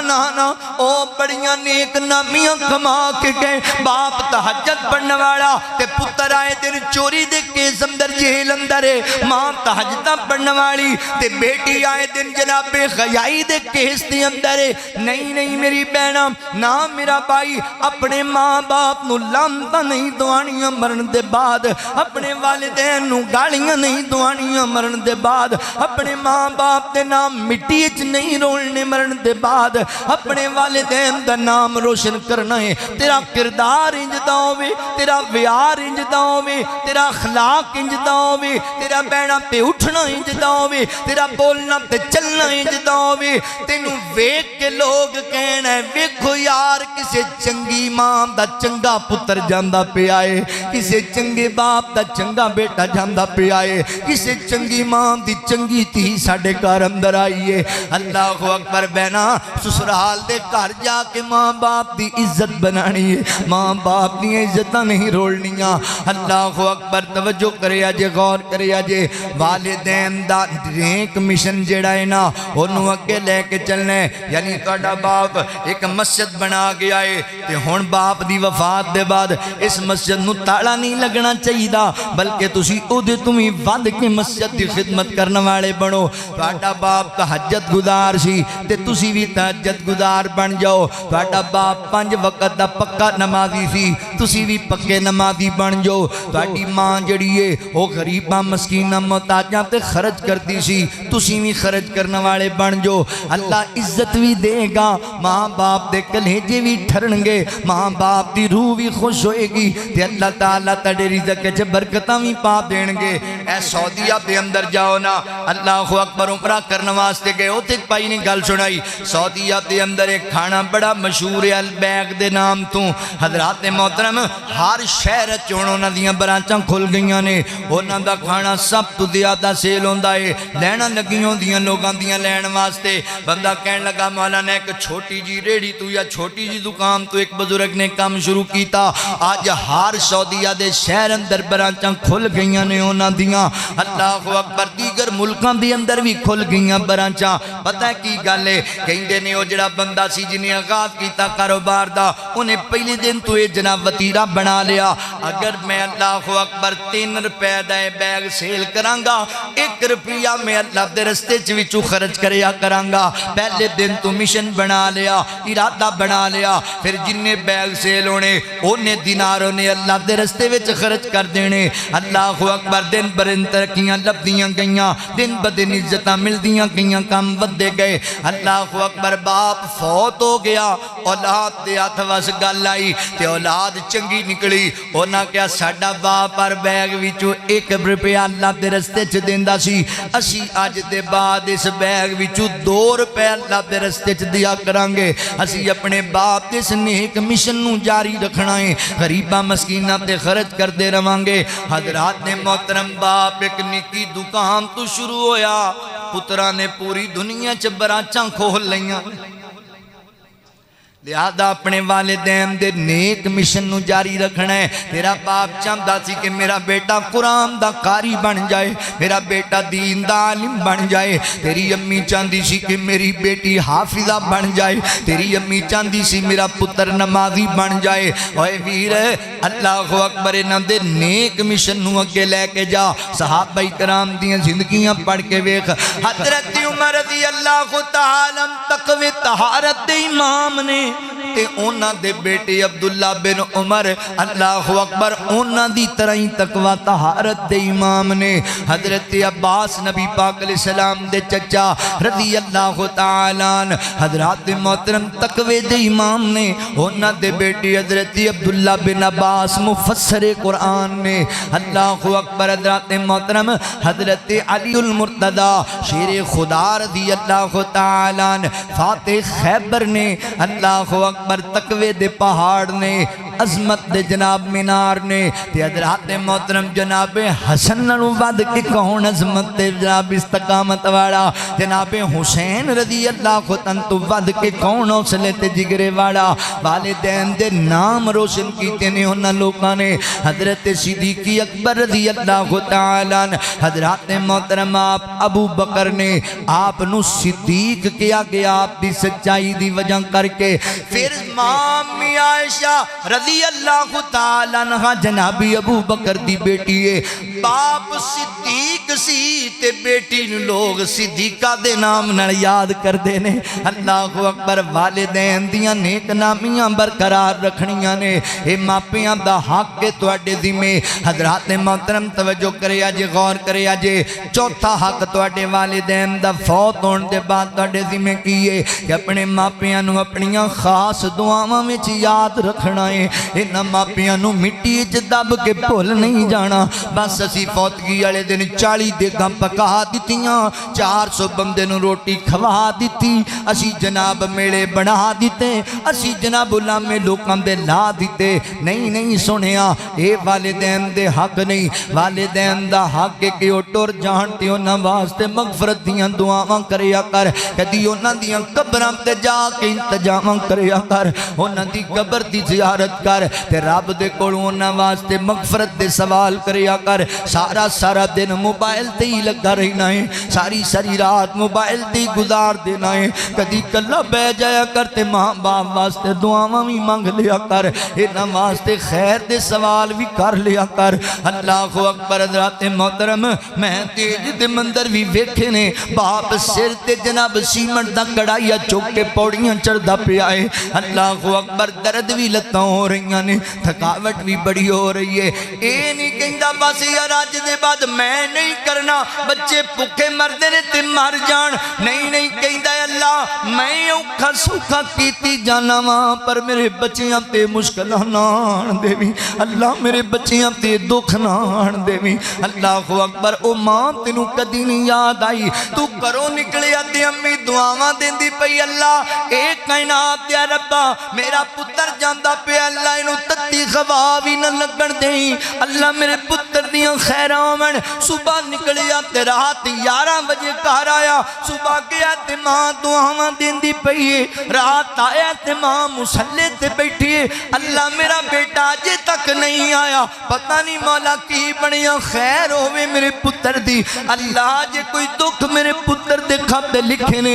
او بڑیاں نیک نامیاں کما کے گئے. باپ تہجد پڑھنے والا تے پتر آئے دن چوری دے کیس اندر جیل اندر ہے, ماں تہجداں پڑھنے والی تے بیٹی آئے دن جناب خیائی دے کیس دے اندر ہے. نہیں میری بہنہ, نا میرا بھائی, اپنے ماں باپ نو لعنتاں نہیں دوانیاں مرن دے بعد, اپنے والدین نو گالیاں نہیں دوانیاں مرن دے بعد, اپنے ماں باپ دے نام مٹی اچ نہیں رولنے مرن دے بعد, اپنے والدین دا نام روشن کرنا ہے. تیرا کردار انج دا ہووے, تیرا ویار انج دا ہووے, تیرا اخلاق انج دا ہووے, تیرا بیٹھنا تے اٹھنا انج دا ہووے, تیرا بولنا تے چلنا انج دا ہووے. تینوں ویکھ کے لوگ کہنا ہے ویکھو یار کسے چنگی ماں دا چنگا پتر جاندا پیا ہے, کسے چنگے باپ دا چنگا بیٹا جاندا پیا ہے, کسے چنگی ماں دی چنگی تھی ساڈے گھر اندر آئی ہے. اللہ اکبر. بہنا سسرال دے گھر جا کے ماں باپ دی عزت بنانی ہے, ماں باپ دی عزتاں نہیں رولنیاں. اللہ اکبر. توجہ کریا جے, غور کریا جے. والدین دا نیک مشن جڑا ہے نا اونوں اگے لے کے چلنا ہے. یعنی تہاڈا باپ ایک مسجد بنا گیا ہے تے ہن باپ دی وفات دے بعد اس مسجد نو تالا نہیں لگنا چاہیے, بلکہ تسی اودے تو بھی ود کے مسجد دی خدمت کرنے والے بنو. تہاڈا باپ تہجد گزار سی تے تسی بھی تہجد گزار بن جاؤ. تہاڈا باپ 5 وقت دا پکا نمازی سی, تسی بھی پکے نمازی بن جاؤ. تہاڈی ماں جڑی ہے او غریباں مسکیناں محتاجاں تے خرچ کردی سی, تسی بھی خرچ کرنے والے بن جاؤ. اللہ عزت بھی دے گا, ماں باپ دے کلیجے بھی ٹھرن گے, ماں باپ دی روح بھی خوش ہوئے گی تے اللہ تعالیٰ تہاڈے رزق وچ برکتاں بھی پا دین گے. اے سعودیہ دے اندر جاؤ نا, اللہ اکبر, عمرہ کرنے واسطے گئے اوتھے پائی نے گل سنائی. سعودیہ دے اندر ایک کھانا بڑا مشہور ہے البیگ دے نام تو. حضرات محترم, ہر شہر وچ ہن انہاں دیاں برانچاں کھل گئیاں نے, انہاں دا کھانا سب تو زیادہ سیل ہوندا ہے. لینا لگی ہوندیاں لوگاں دیاں لین واسطے. بندہ کہن لگا مولانا ایک چھوٹی جی ریڑھی تو یا چھوٹی جی دکان تو ایک بزرگ نے کام شروع کیتا. آج ہر سعودیہ دے شہر اندر برانچاں کھل گئیاں نے انہاں دیاں. اللہ اکبر. دیگر ملکاں دے اندر بھی کھل گئیاں برانچاں. پتہ ہے کی گل ہے, کہندے نے او جڑا بندہ سی جنہیں آغاز کیتا کاروبار دا, انہیں پہلے دن تو یہ جناب وطیرہ بنا لیا. اگر میں اللہ اللہ اکبر 3 روپے دا بیگ سیل کرانگا 1 روپیہ میں اللہ دے رستے چویچو خرچ کریا کرانگا پہلے دن تو مشن بنا لیا ارادہ بنا لیا پھر جننے بیگ سیل ہونے انہیں دیناروں نے اللہ دے رستے وچ خرچ کر دینے اللہ اکبر دن برن ترکیاں لب دیاں گئیاں دن بدن عزتاں مل دیاں گئیاں کام بدے گئے اللہ اکبر باپ فوت ہو گیا اولاد دے ہاتھ وس گل آئی تے اولاد چنگی نکلی اونا کیا ساڈا باپ پر بیگ وچوں 1 روپیہ اللہ دے رستے چ دیندا سی اسی اج دے بعد اس بیگ وچوں 2 روپے اللہ دے رستے چ دیا کرانگے اسی اپنے باپ اس نیک مشن نو جاری رکھنا ہے غریباں مسکیناں تے خرچ کردے رہانگے حضرات نے محترم باپ ایک نکی دکان تو شروع ہویا پترا نے پوری دنیا چ برانچاں کھول لیاں لہذا اپنے والدین دے نیک مشن نو جاری رکھنا ہے تیرا باپ چاہتا سی کہ میرا بیٹا قرآن دا قاری بن جائے میرا بیٹا دین دا عالم بن جائے تیری امی چاہتی سی کہ میری بیٹی حافظہ بن جائے تیری امی چاہتی سی میرا پتر نمازی بن جائے اوے ویر اللہ اکبر انہاں دے نیک مشن نو اگے لے کے جا صحابہ کرام دیاں زندگیاں پڑھ کے ویکھ حضرت عمر رضی اللہ تعالی تقوی طہارت دے امام نے تے اونا دے بیٹے عبداللہ بن عمر اللہ اکبر اونا دی طرح تقوی طہارت دے امام نے حضرت عباس نبی پاک علیہ السلام دے چچا رضی اللہ تعالیٰ حضرات محترم تقوی دے امام نے اونا دے بیٹے حضرت عبداللہ بن عباس مفسر قرآن نے اللہ اکبر حضرات محترم حضرت علی المرتضی شیر خدا رضی اللہ تعالیٰ فاتح خیبر نے اللہ اکبر تقوی دے پہاڑ نے عظمت دے جناب مینار نے تے حضرات محترم جناب حسن نو ود کے کون عظمت دے جناب استقامت والا جناب حسین رضی اللہ عنہ تو ود کے کون حوصلے تے جگرے والا والدین دے نام روشن کیتے نے انہاں لوکاں نے حضرت صدیق اکبر رضی اللہ تعالیٰ حضرات محترم آپ ابو بکر نے آپ نو صدیق کیا گیا آپ دی سچائی دی وجہ کر کے پھر مامی عائشہ رضی اللہ تعالیٰ عنہ جنابی ابو بکر دی بیٹی ہے باپ صدیق سی تے بیٹی لوگ صدیقہ دے نام نہ یاد کر دینے اللہ اکبر والدین دیاں نیک نامیاں برقرار رکھنیاں نے اے ماپیاں دا حق کے توڑے ذمہ حضرات محترم توجہ کرے آجے غور کرے آجے چوتھا حق توڑے والدین دا فوت ہون دے بعد توڑے ذمہ کیے کہ اپنے ماپیاں نو اپنیاں خاص دعاواں وچ یاد رکھنا ہے انہاں ماپیاں نو مٹی وچ دب کے بھول نہیں جانا بس اسی فوتگی والے دن 40 دیگاں پکا دتیاں 400 بندے نو روٹی کھوا دتی اسی جناب میلے بنا دیتے اسی جناب علامے لوکاں دے لا دیتے نہیں سنیا اے والدین دے حق نہیں والدین دا حق کہ او ٹر جان تے انہاں واسطے مغفرت دیاں دعاواں کریا کر کدی انہاں دیاں قبراں تے جا کے انتظام کریا کر انہاں دی قبر دی زیارت کر تے رب دے کولوں انہاں واسطے مغفرت دے سوال کریا کر سارا دن موبائل تے ہی لگا رہنا ہے ساری رات موبائل تے ہی گزار دینا ہے کدی کلا بہ جایا کر تے ماں باپ واسطے دعاواں بھی مانگ لیا کر انہاں واسطے خیر دے سوال بھی کر لیا کر اللہ اکبر حضرات محترم میں تیج دے مندر بھی ویکھے نے باپ سر تے جناب سیمنٹ دا کڑائیا چوک کے پوڑیاں چڑھدا پیا ہے اللہ اکبر درد بھی لتاں ہو رہی نے تھکاوٹ بھی بڑی ہو رہی ہے اے نہیں کہندا بس یار اج دے بعد میں نہیں کرنا بچے بھوکے مردے نے تے مر جان نہیں کہندا اللہ میں اوکھا سوکھا کیتی جانا وا پر میرے بچیاں تے مشکلاں نہ آن دیویں اللہ میرے بچیاں تے دکھ نہ آن دیویں اللہ اکبر او ماں تینوں کدی نہیں یاد آئی تو کرو نکلیا تے امی دعاواں دیندی پئی اللہ اے کائنات یا ربا میرا پتر جاندا پیا اللہ اینو تتی خوا بھی نہ لگن دیں اللہ میرے پتر دیاں خیراں ہون صبح نکلیا تے رات 11 بجے گھر آیا صبح گیا تے ماں دعاواں دیندی پئی رات آیا تے ماں مصلی تے بیٹھی اللہ میرا بیٹا اجے تک نہیں آیا پتہ نہیں مولا کی بنیا خیر ہوے میرے پتر دی اللہ جے کوئی دکھ میرے پتر دے کھاتے لکھے نے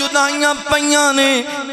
جدائیاں پئیاں نے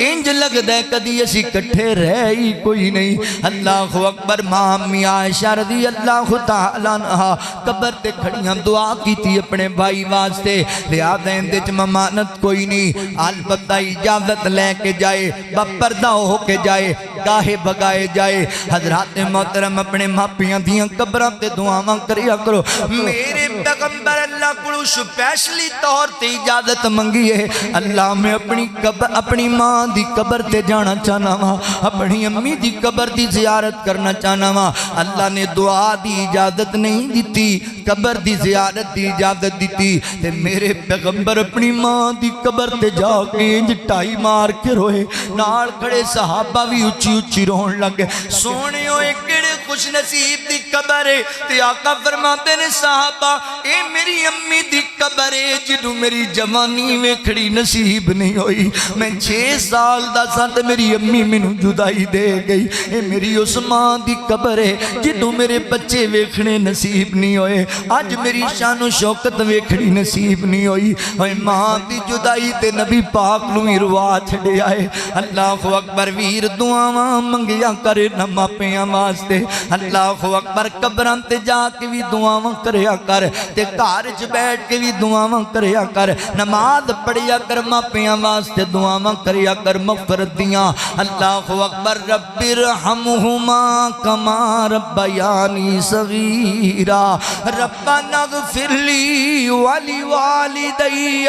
انج لگدا ہے کدی اسی کٹھے رہ ہی کوئی نہیں اللہ اکبر ماں امی عائشہ رضی اللہ تعالی عنہا قبر تے کھڑیاں دعا کیتی اپنے بھائی واسطے لہذا اندے چ ممانت کوئی نہیں البتہ اجازت لے کے جائے بپردہ ہو کے جائے گاہے بگائے جائے حضرات محترم اپنے ماپیاں دیاں قبراں تے دعاواں کریا کرو میرے پیغمبر اللہ کو سپیشلی طور تے اجازت منگی ہے اللہ میں اپنی ماں دی قبر تے جانا چاہنا وا اپنی امی دی قبر دی زیارت کرنا چاہنا وا اللہ نے دعا دی اجازت نہیں دیتی قبر دی زیارت دی اجازت دیتی تے میرے پیغمبر اپنی ماں دی قبر تے جا کے انج ٹائی مار کے روئے نال کھڑے صحابہ بھی اچھی اچھی رون لگے سونے ہوئے کڑے خوش نصیب دی قبر ہے تے آقا فرماتے نے صحابہ اے میری امی دی قبر ہے جنہوں میری جوانی میں کھڑی نصیب نہیں ہوئی میں 6 سال دا ساتھ میری امی منوں جدائی دے گئی اے میری اس ماں دی قبر ہے جنہوں میرے بچے ویکھنے نصیب نہیں ہوئے آج میری شان و شوکت ویکھنی نصیب نہیں ہوئی اے ماں دی جدائی تے نبی پاک نو ہی روا چھڑے آئے اللہ اکبر ویر دعاواں منگیا کر نہ ماپیاں واسطے اللہ اکبر قبراں تے جا کے بھی دعاواں کریا کر تے گھر وچ بیٹھ کے بھی دعاواں کریا کر نماز پڑھیا کر ماپیاں واسطے دعاواں کریا کر مغفرت دیاں اللہ اکبر رب ارحمہما کما ربیانی صغیرا ربنا اغفر لی ولی والدی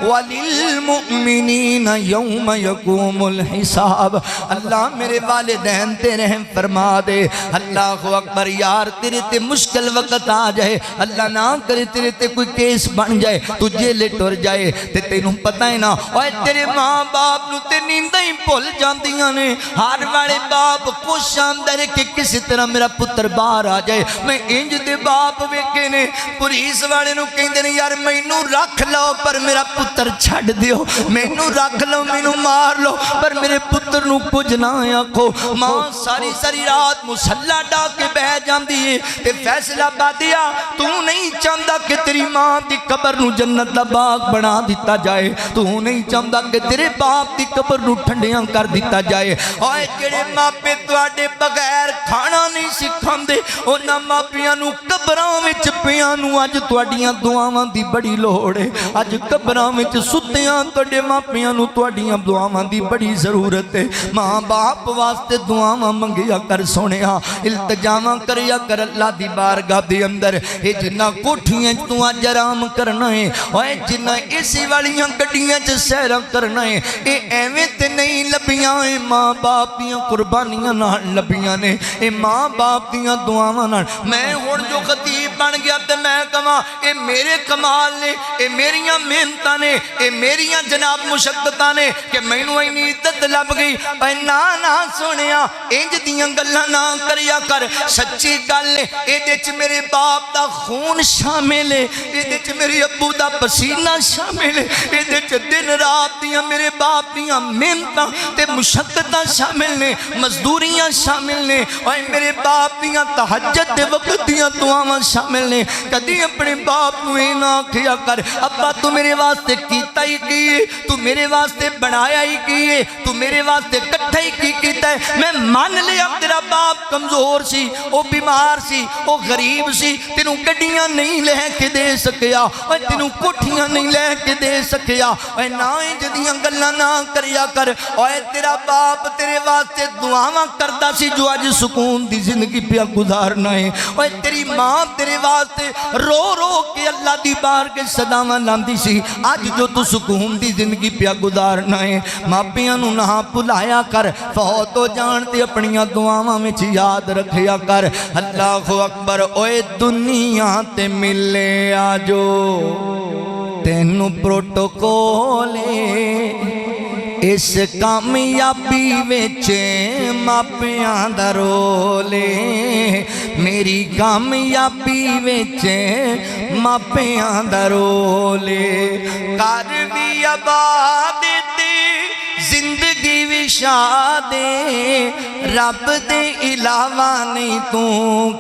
وللمؤمنین یوم یقوم الحساب اللہ میرے والدین تے رحم فرما دے اللہ اکبر یار تیرے تے مشکل وقت آ جائے اللہ نہ کرے تیرے تے کوئی کیس بن جائے تجھے لے ٹر جائے تے تینوں پتہ ہے نا اوے تیرے ماں باپ نو تے نینداں ہی بھول جاندیاں نے ہر والے باپ خوش آندے نے کہ کسی طرح میرا پتر باہر آ جائے میں انج دے باپ ویکھے نے پولیس والے نو کہندے نے یار مینوں رکھ لو پر میرا پتر چھڈ دیو مینوں رکھ لو مینوں مار لو پر میرے پتر نو کچھ نہ آکھو ماں ساری ساری رات مصلا ڈا کے بہ جاندی ہے تے فیصلہ بادیا تو نہیں چاہندا کہ تیری ماں دی قبر نو جنت دا باغ بنا دیتا جائے تو نہیں چاہندا کہ تیرے باپ دی قبر نو ٹھنڈیاں کر دیتا جائے اوے جڑے ماپے تواڈے بغیر کھانا نہیں سکھاندے انہاں ماپیاں نو قبراں وچ پیاں نو اج تواڈیاں دعاواں دی بڑی لوڑ ہے اج قبراں وچ ستیاں تواڈے ماپیاں نو تواڈیاں دعاواں دی بڑی ضرورت ہے ماں باپ واسطے دعاواں منگیا کر سونیا التجاواں کریا کر اللہ دی بارگاہ دے اندر اے جنہ کوٹھیاں تو اج آرام کرنا ہے اوے جنہ اسی والیاں گڈیاں چ سیر کرنا ہے اے ایویں تے نہیں لبیاں اے ماں باپ دیاں قربانیاں نال لبیاں نے اے ماں باپ دیاں دعاواں نال میں ہن جو خطیب بن گیا تے میں کہاں اے میرے کمال نے اے میریاں محنتاں نے اے میریاں جناب مشقتاں نے کہ مینوں اینی عزت لب گئی اے نا نا سونیا انج دیاں گلاں نہ کریا کر سچی گل اے دے چ میرے باپ دا خون شامل ہے اے دے چ میرے ابو دا پسینہ شامل ہے اے دے چ دن رات دیاں میرے باپ دیاں محنتاں تے مشقتاں شامل نے مزدوریاں شامل نے اے میرے باپ دیاں تہجد دے وقت دیاں دعاواں شامل نے کدی اپنے باپ نو اے نہ کیا کر ابا تو میرے واسطے کیتا ہی کی تو میرے واسطے بنایا ہی کی تو میرے واسطے کٹھا ہی کی کیتا ہے میں مان لیا تیرا باپ کمزور سی او بیمار سی او غریب سی تینوں گڈیاں نہیں لے کے دے سکیا اور تینوں کوٹھیاں نہیں لے کے دے سکیا اور نہ جدیاں گلاں نہ کریا کر اور تیرا باپ تیرے واسطے دعاواں کردا سی جو اج سکون دی زندگی پیا گزارنا ہے اور تیری ماں تیرے واسطے رو رو کے اللہ دی بار کے صداواں لاندی سی اج جو تو سکون دی زندگی پیا گزارنا ہے ماپیاں نو نہ بھلایا کر فوت ہو جان تے اپنیاں دعاواں وچ یاد رکھیا کر اللہ اکبر اوے دنیا تے ملے آجو تینوں پروٹوکول اس کامیابی وچ ماپیاں دا رول میری کامیابی وچ ماپیاں دا رول کر بھی آباد تے زندگی بھی ارشاد رب دے علاوہ نہیں تو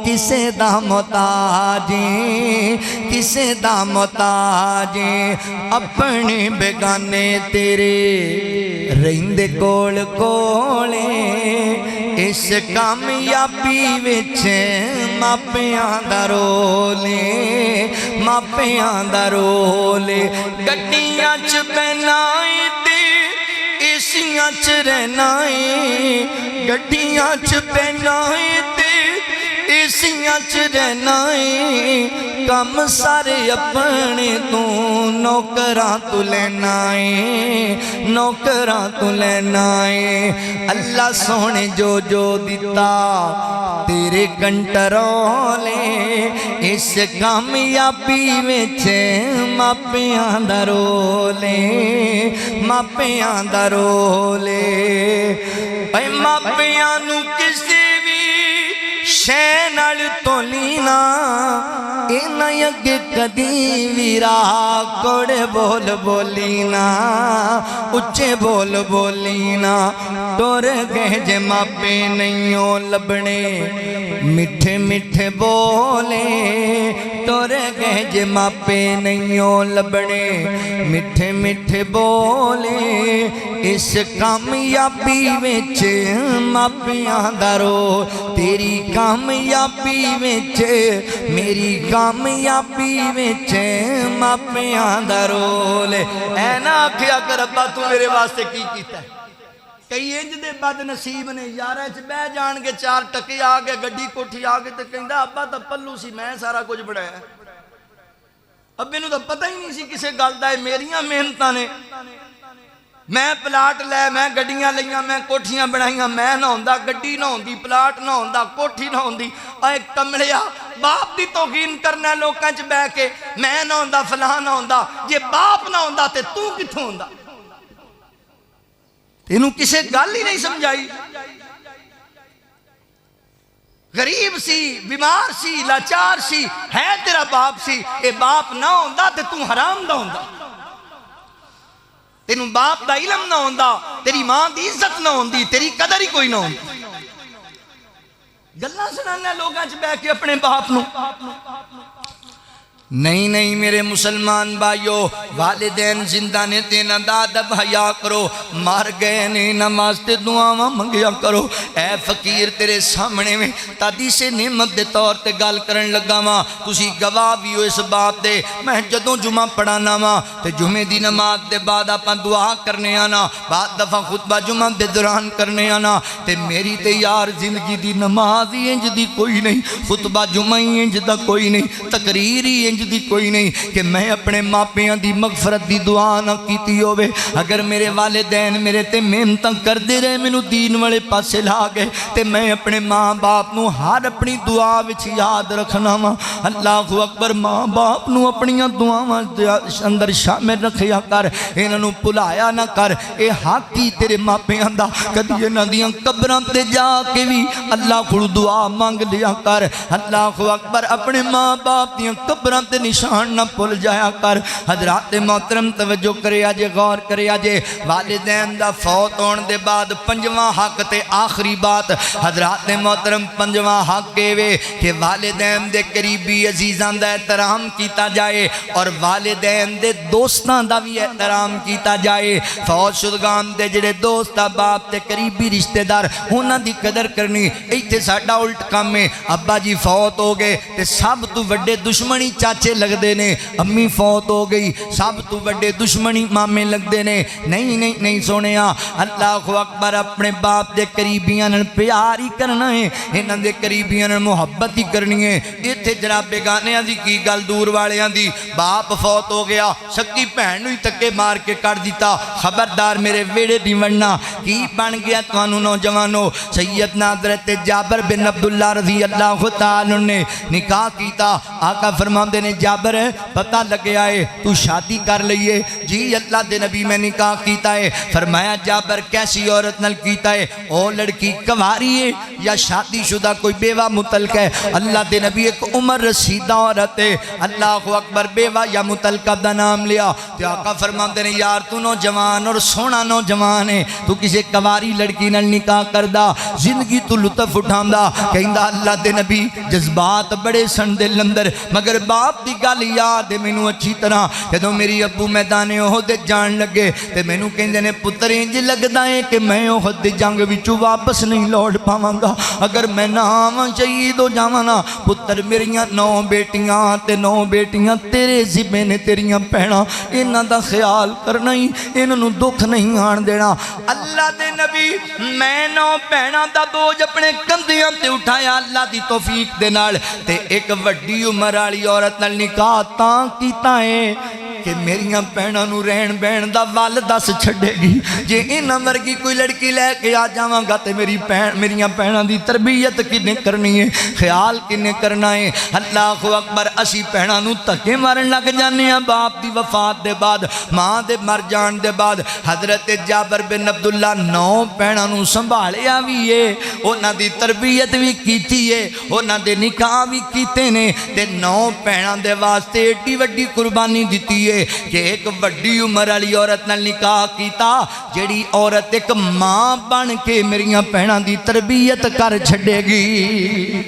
کسے دا محتاج کسے دا محتاج اپنے بیگانے تیرے رہندے کول کولے اس کامیابی وچ ماپیاں دا رولے ماپیاں دا رولے گڈیاں چ بہنا تے ایسیاں چ رہنا گڈیاں چ بہنا تے ایسیاں چ رہنا کم سارے اپنے تو نوکراں تو لینا نوکراں تو لینا اللہ سونے جو دیتا تیرے کنٹرولے اس کامیابی وچ ماپیاں دا رولے ماپیاں دا رولے اے ماپیاں نو کسے شے نال تولینا اینا یگ کدی ویرا کوڑے بول بولینا اچھے بول بولینا ٹور گئے جے ماپے نئیوں لبنے میٹھے میٹھے بولے ٹور گئے جے ماپے نئیوں لبنے میٹھے میٹھے بولے اس کامیابی وچ ماپیاں دارو تیری کامیابی وچ میری کامیابی وچ ماپیاں دا رول اے نہ آکھیا کر ابا تو میرے واسطے کی کیتا ہے کئی انج دے بد نصیب نے یارہ چ بہ جان کے چار ٹکے آ کے گڈی کوٹھی آ کے تے کہندا ابا تا پلو سی میں سارا کچھ بنایا اب مینوں تو پتہ ہی نہیں سی کسے گل دا اے میریاں محنتاں نے میں پلاٹ لے میں گڈیاں لیاں میں کوٹھیاں بنائیاں میں نہ ہوندا گڈی نہ ہوندی پلاٹ نہ ہوندا کوٹھی نہ ہوندی اے کملیا باپ دی توہین کرنا لوکاں چ بہ کے میں نہ ہوندا فلاں نہ ہوندا جے باپ نہ ہوندا تے تو کتھوں ہوندا تینوں کسے گل ہی نہیں سمجھائی غریب سی بیمار سی لاچار سی ہے تیرا باپ سی اے باپ نہ ہوندا تے تو حرام دا ہوندا تینوں باپ دا علم نہ ہوندا تیری ماں دی عزت نہ ہوندی تیری قدر ہی کوئی نہ ہوندی گلاں سنانا لوگاں چ بیٹھ کے اپنے باپ نو نہیں نہیں میرے مسلمان بھائیو والدین زندہ نے تینا دادب حیا کرو مار گئے نے نماز تے دعاواں منگیا کرو اے فقیر تیرے سامنے میں تادی سے نعمت دے طور تے گال کرن لگا ماں تسی گواہ بھی ہو اس بات دے میں جدوں جمعہ پڑھانا ماں تے جمعے دی نماز دے بعد اپاں دعا کرنے آنا بعد دفعہ خطبہ جمعہ دے دوران کرنے آنا تے میری تے یار زندگی دی نماز ہی انج دی کوئی نہیں خطبہ جمعہ ہی انج دا کوئی نہیں تقریر ہی انج دی کوئی نہیں کہ میں اپنے ماپیاں دی مغفرت دی دعا نہ کیتی ہوئے اگر میرے والدین میرے تے محنتاں کر دے رہے مینوں دین والے پاسے لا گئے تے میں اپنے ماں باپ نو ہر اپنی دعا وچ یاد رکھنا وا اللہ اکبر ماں باپ نو اپنی دعاواں اندر شامل رکھیا کر انہاں نو بھلایا نہ کر اے حق ہی تیرے ماپیاں دا کدی انہاں دیاں قبراں تے جا کے وی اللہ کول دعا مانگ لیا کر اللہ اکبر اپنے ماں باپ دیاں قبراں تے نشان نہ پل جایا کر حضرات محترم توجہ کرے آجے غور کرے آجے والدین دا فوت ہون دے بعد پنجواں حق تے آخری بات حضرات محترم پنجواں حق کے وے کہ والدین دے قریبی عزیزاں دا احترام کیتا جائے اور والدین دے دوستاں دا بھی احترام کیتا جائے فوت شدگان دے جڑے دوست باپ تے قریبی رشتہ دار انہاں دی قدر کرنی ایتھے ساڈا الٹ کام ہے ابا جی فوت ہو گئے تے سب تو بڑے دشمنی چاچے لگ دے نے امی فوت ہو گئی سب تو بڑے دشمنی مامے لگ دے نے نہیں سونیا اللہ اکبر اپنے باپ دے قریبیاں نال پیار ہی کرنا ہے انہاں دے قریبیاں نال محبت ہی کرنی ہے ایتھے جناب بیگانیاں دی کی گل دور والیاں دی باپ فوت ہو گیا سکی بہن نوں ہی تکے مار کے کر دیتا خبردار میرے ویڑے نہیں وڑنا کی بن گیا تانوں نوجوانو سیدنا حضرت جابر بن عبداللہ رضی اللہ تعالی نے نکاح کیتا آقا فرماندے نے جابر پتہ لگیا ہے تو شادی کر لئیے جی اللہ دے نبی میں نکاح کیتا ہے فرمایا جابر کیسی عورت نل کیتا ہے او لڑکی کواری ہے یا شادی شدہ کوئی بیوہ متعلق ہے اللہ دے نبی ایک عمر رسیدہ عورت ہے اللہ اکبر بیوہ یا متعلقہ دا نام لیا تو آقا فرماتے ہیں یار تو نوجوان اور سونا نوجوان ہے تو کسی کواری لڑکی نل نکاح کردہ زندگی تو لطف اٹھاندہ کہندہ اللہ دے نبی جذبات بڑے سن دل اندر مگر باپ دی گل یاد ہے مینوں اچھی طرح جدوں میری ابو میدان احد جان لگے تے مینوں کہندے نے پتر انج لگدا ہے کہ میں احد دی جنگ وچوں واپس نہیں لوٹ پاواں گا اگر میں نہ آواں شہید ہو جاواں نا پتر میریاں 9 بیٹیاں تے 9 بیٹیاں تیرے ذمے نے تیریاں بہناں انہاں دا خیال کرنا ہی انہاں نوں دکھ نہیں آن دینا اللہ دے نبی میں 9 بہناں دا بوجھ اپنے کندھیاں تے اٹھایا اللہ دی توفیق دے نال تے ایک وڈی عمر والی عورت نال نکاح تاں کیتا ہے کہ میریاں بہناں نوں رہن بہن دا ول دس چھڈے گی جے انہاں ورگی کوئی لڑکی لے کے آ جاواں گا تے میریاں بہناں دی تربیت کنے کرنی ہے خیال کنے کرنا ہے اللہ اکبر اسی بہناں نوں دھکے مارن لگ جانے ہاں باپ دی وفات دے بعد ماں دے مر جان دے بعد حضرت جابر بن عبداللہ 9 بہناں نوں سنبھالیا وی ہے انہاں دی تربیت وی کیتی ہے انہاں دے نکاح وی کیتے نے تے 9 بہناں دے واسطے ایڈی وڈی قربانی دتی ہے کہ ایک وڈی عمر والی عورت نال نکاح کیتا جیڑی عورت ایک ماں بن کے میریاں بہناں دی تربیت کر چھڈے گی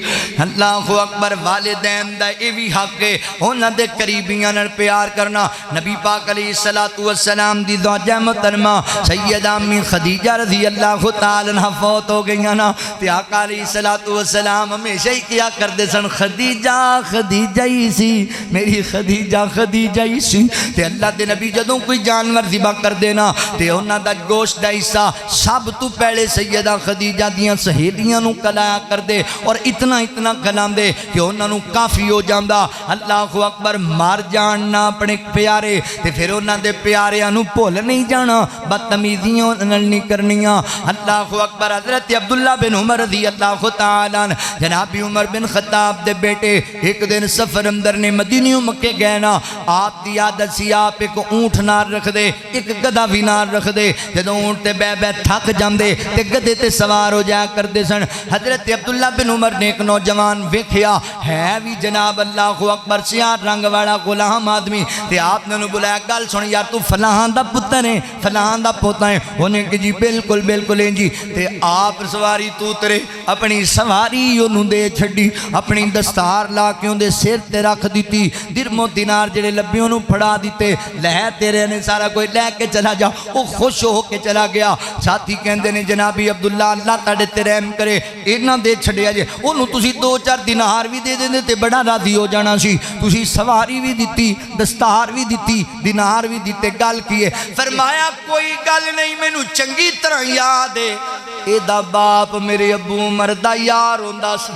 اللہ اکبر والدین دا اے وی حق ہے انہاں دے قریبیاں نال پیار کرنا نبی پاک علیہ الصلوۃ والسلام دی زوجہ محترمہ سیدہ امی خدیجہ رضی اللہ تعالی عنہا فوت ہو گئیاں نا تے آقا علیہ الصلوۃ والسلام ہمیشہ ہی کیا کردے سن خدیجہ خدیجہ ہی سی میری خدیجہ خدیجہ ہی سی تے اللہ دے نبی جدوں کوئی جانور ذبح کر دینا تے انہاں دا گوشت دا حصہ سب تو پہلے سیدہ خدیجہ دیاں سہیلیاں نوں کلایا کر دے اور اتنا کلام دے کہ انہاں نوں کافی ہو جاندا اللہ اکبر مار جاننا اپنے پیارے تے پھر انہاں دے پیاریاں نوں بھول نہیں جانا بدتمیزیاں نال نہیں کرنیاں اللہ اکبر حضرت عبداللہ بن عمر رضی اللہ تعالی عنہ جناب عمر بن خطاب دے بیٹے ایک دن سفر اندر نے مدینہ مکے گئے نا آپ دی عادت سی آپ ایک اونٹ نال رکھ دے ایک گدھا بھی نال رکھ دے جدوں اونٹ تے بہ بہ تھک جاندے تے گدھے تے سوار ہو جایا کردے سن حضرت عبداللہ بن عمر نے ایک نوجوان ویکھیا ہے بھی جناب اللہ اکبر سیاہ رنگ والا غلام آدمی تے آپ نے انہوں بلایا گل سن یار تو فلاں دا پتر ہے فلاں دا پوتا ہے انہیں کہ جی بالکل بالکل ہیں جی تے آپ سواری تو اترے اپنی سواری انہوں دے چھڑی اپنی دستار لا کے انہوں دے سر تے رکھ دیتی درم و دینار جڑے لبے انہوں پھڑا دیتے لہے تیرے نے سارا کوئی لے کے چلا جا وہ خوش ہو کے چلا گیا ساتھی کہندے نے جنابی عبداللہ اللہ تاڑے تے رحم کرے اینا دے چھڑیا جے انہوں تُسی 2-4 دینار بھی دے دیں تے بڑا راضی ہو جانا سی تُسی سواری بھی دیتی دستار بھی دیتی دینار بھی دیتے گل کیے فرمایا کوئی گل نہیں میں نو چنگی طرح یاد ہے اے دا باپ میرے ابو مردہ یار ہوندہ سی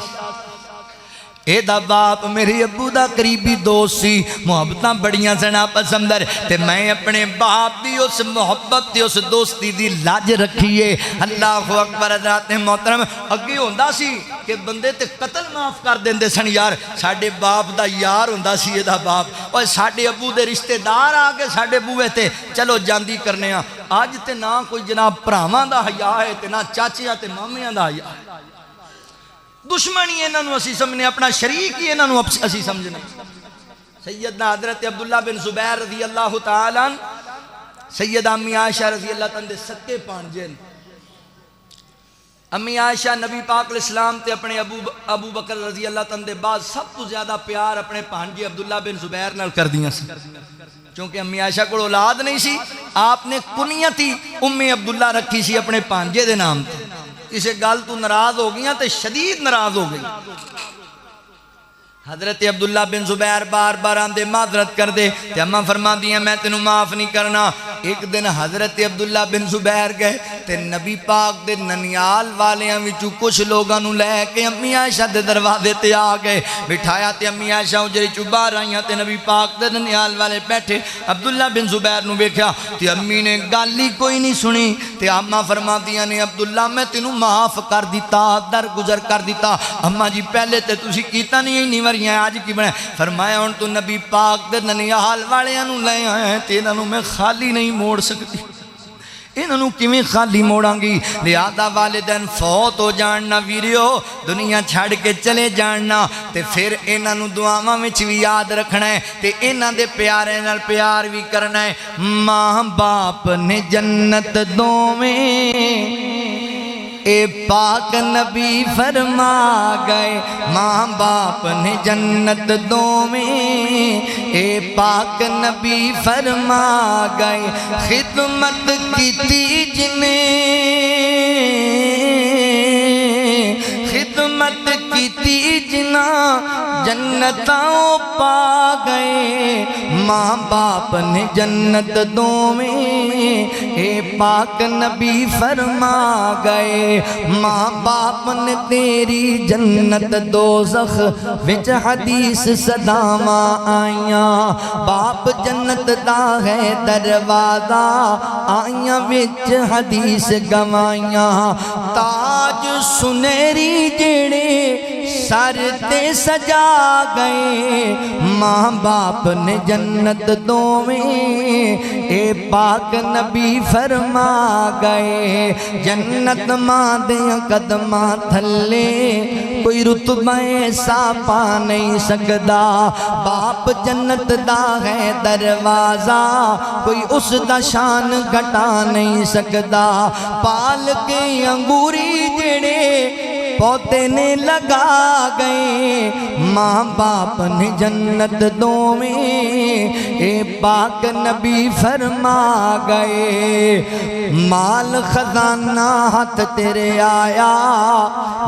اے دا باپ میرے ابو دا قریبی دوست سی محبتاں بڑیاں سنا پسندر تے میں اپنے باپ دی اس محبت دی اس دوستی دی لاج رکھیے اللہ اکبر حضرات محترم اگے ہوندہ سی کہ بندے تے قتل معاف کر دیندے سن یار ساڑھے باپ دا یار ہوندہ سی اے دا باپ اور ساڑھے ابو دے رشتہ دار آگے ساڑھے بوے تے چلو جاندی کرنے ہاں آج تے نہ کوئی جناب پراواں دا حیا ہے تے نہ چاچیاں تے مامیاں دا حیا ہے دشمنی انہاں نوں اسی سمجھنے اپنا شریک ہی انہاں نوں اسی سمجھنے سیدنا حضرت عبداللہ بن زبیر رضی اللہ تعالی عنہ سیدہ امی عائشہ رضی اللہ تعالی دے سکے پانجن امی عائشہ نبی پاک علیہ السلام تے اپنے ابو بکر رضی اللہ تعالی دے بعد سب تو زیادہ پیار اپنے پانجے عبداللہ بن زبیر نال کر دیاں سی چونکہ امی عائشہ کو اولاد نہیں سی آپ نے کنیت ہی عبداللہ رکھی سی اپنے پانجے دے نام تے اسے گال تو ناراض ہو گیا تے شدید ناراض ہو گئی حضرت عبداللہ بن زبیر بار بار آندے معذرت کر دے تے اماں فرما دیا میں تینوں معاف نہیں کرنا ایک دن حضرت عبداللہ بن زبیر گئے تے نبی پاک دے ننیال والیاں وچوں کچھ لوگاں نوں لے کے امی عائشہ دے دروازے تے آ گئے بٹھایا تے امی عائشہ اجڑی چوں باہر آئیاں تے نبی پاک دے ننیال والے بیٹھے عبداللہ بن زبیر نوں ویکھیا تے امی نے گل ہی کوئی نہیں سنی تے اماں فرماندیاں نے عبداللہ میں تینوں معاف کر دیتا درگزر کر دیتا اماں جی پہلے تے تسی کیتا نہیں نہیں وریاں آج کی بنا فرمایا ہن تو نبی پاک دے ننیال والیاں نوں لے آئے تے انہاں نوں میں خالی نہیں موڑ سکتی انہوں کیویں خالی موڑاں گی لہذا والدین فوت ہو جاننا ویریو دنیا چھڑ کے چلے جاننا تے پھر انہوں دعاواں وچ بھی یاد رکھنا ہے تے انہاں دے پیارے نال پیار بھی کرنا ہے ماں باپ نے جنت دوویں اے پاک نبی فرما گئے ماں باپ نے جنت دوویں اے پاک نبی فرما گئے خدمت کیتی جنے خدمت کیتی جنا جنتاں پا گئے ماں باپ نے جنت دوویں اے پاک نبی فرما گئے ماں باپ نے تیری جنت دوزخ وچ حدیث صداواں آئیاں باپ جنت دا ہے دروازہ آئیاں وچ حدیث گوائیاں تاج سنہری جڑے سر تے سجا گئے ماں باپ نے جنت دوویں اے پاک نبی فرما گئے جنت ماں دیاں قدماں تھلے کوئی رتبہ ایسا پا نہیں سکدا باپ جنت دا ہے دروازہ کوئی اس دا شان گھٹا نہیں سکدا پال کے انگوری جڑے پودے نے لگا گئے ماں باپ نے جنت دوویں اے پاک نبی فرما گئے مال خزانہ ہاتھ تیرے آیا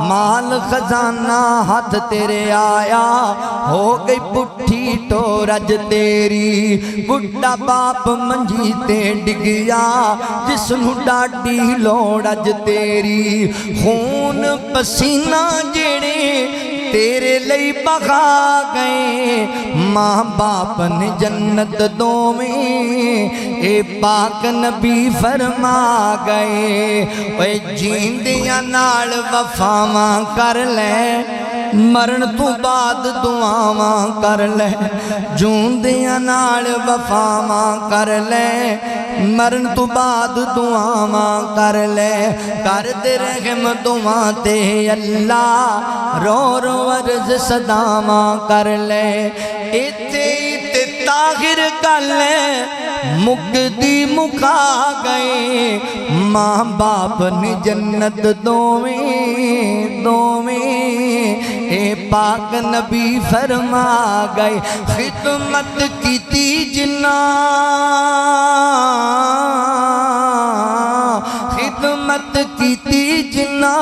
مال خزانہ ہاتھ تیرے آیا ہو گئی پٹھی ٹورج تیری بڑھا باپ منجی تے ڈگیا جس نو ڈاڈی لوڑج تیری خون پسینہ جڑے تیرے لئی بغا گئے ماں باپ نے جنت دوویں اے پاک نبی فرما گئے اوے جیندیاں نال وفاواں کر لے مرن تو بعد دعاواں کر لے جوندیاں نال وفاواں کر لے مرن تو بعد دعاواں کر لے کر دے رحم دعاں تے اللہ رو رو عرض صداواں کر لے ایتے طاہر گل مکدی مکا گئے ماں باپ نے جنت دوویں اے پاک نبی فرما گئے خدمت کیتی جنا خدمت کیتی جنا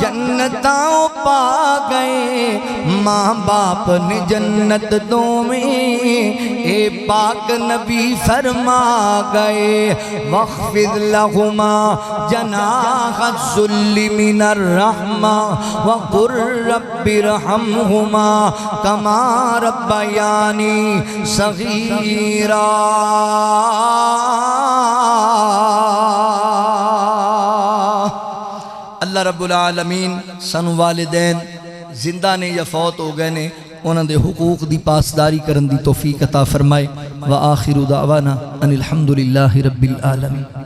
جنتاں پا گئے ماں باپ نے جنت دوویں اے پاک نبی فرما گئے واخفض لہما جناح الذل من الرحمہ وقل رب ارحمہما کما ربیانی صغیرا اللہ رب العالمین سانو والدین زندہ نے یا فوت ہو گئے نے انہاں دے حقوق دی پاسداری کرن دی توفیق عطا فرمائے وآخر دعوانا ان الحمدللہ رب العالمین.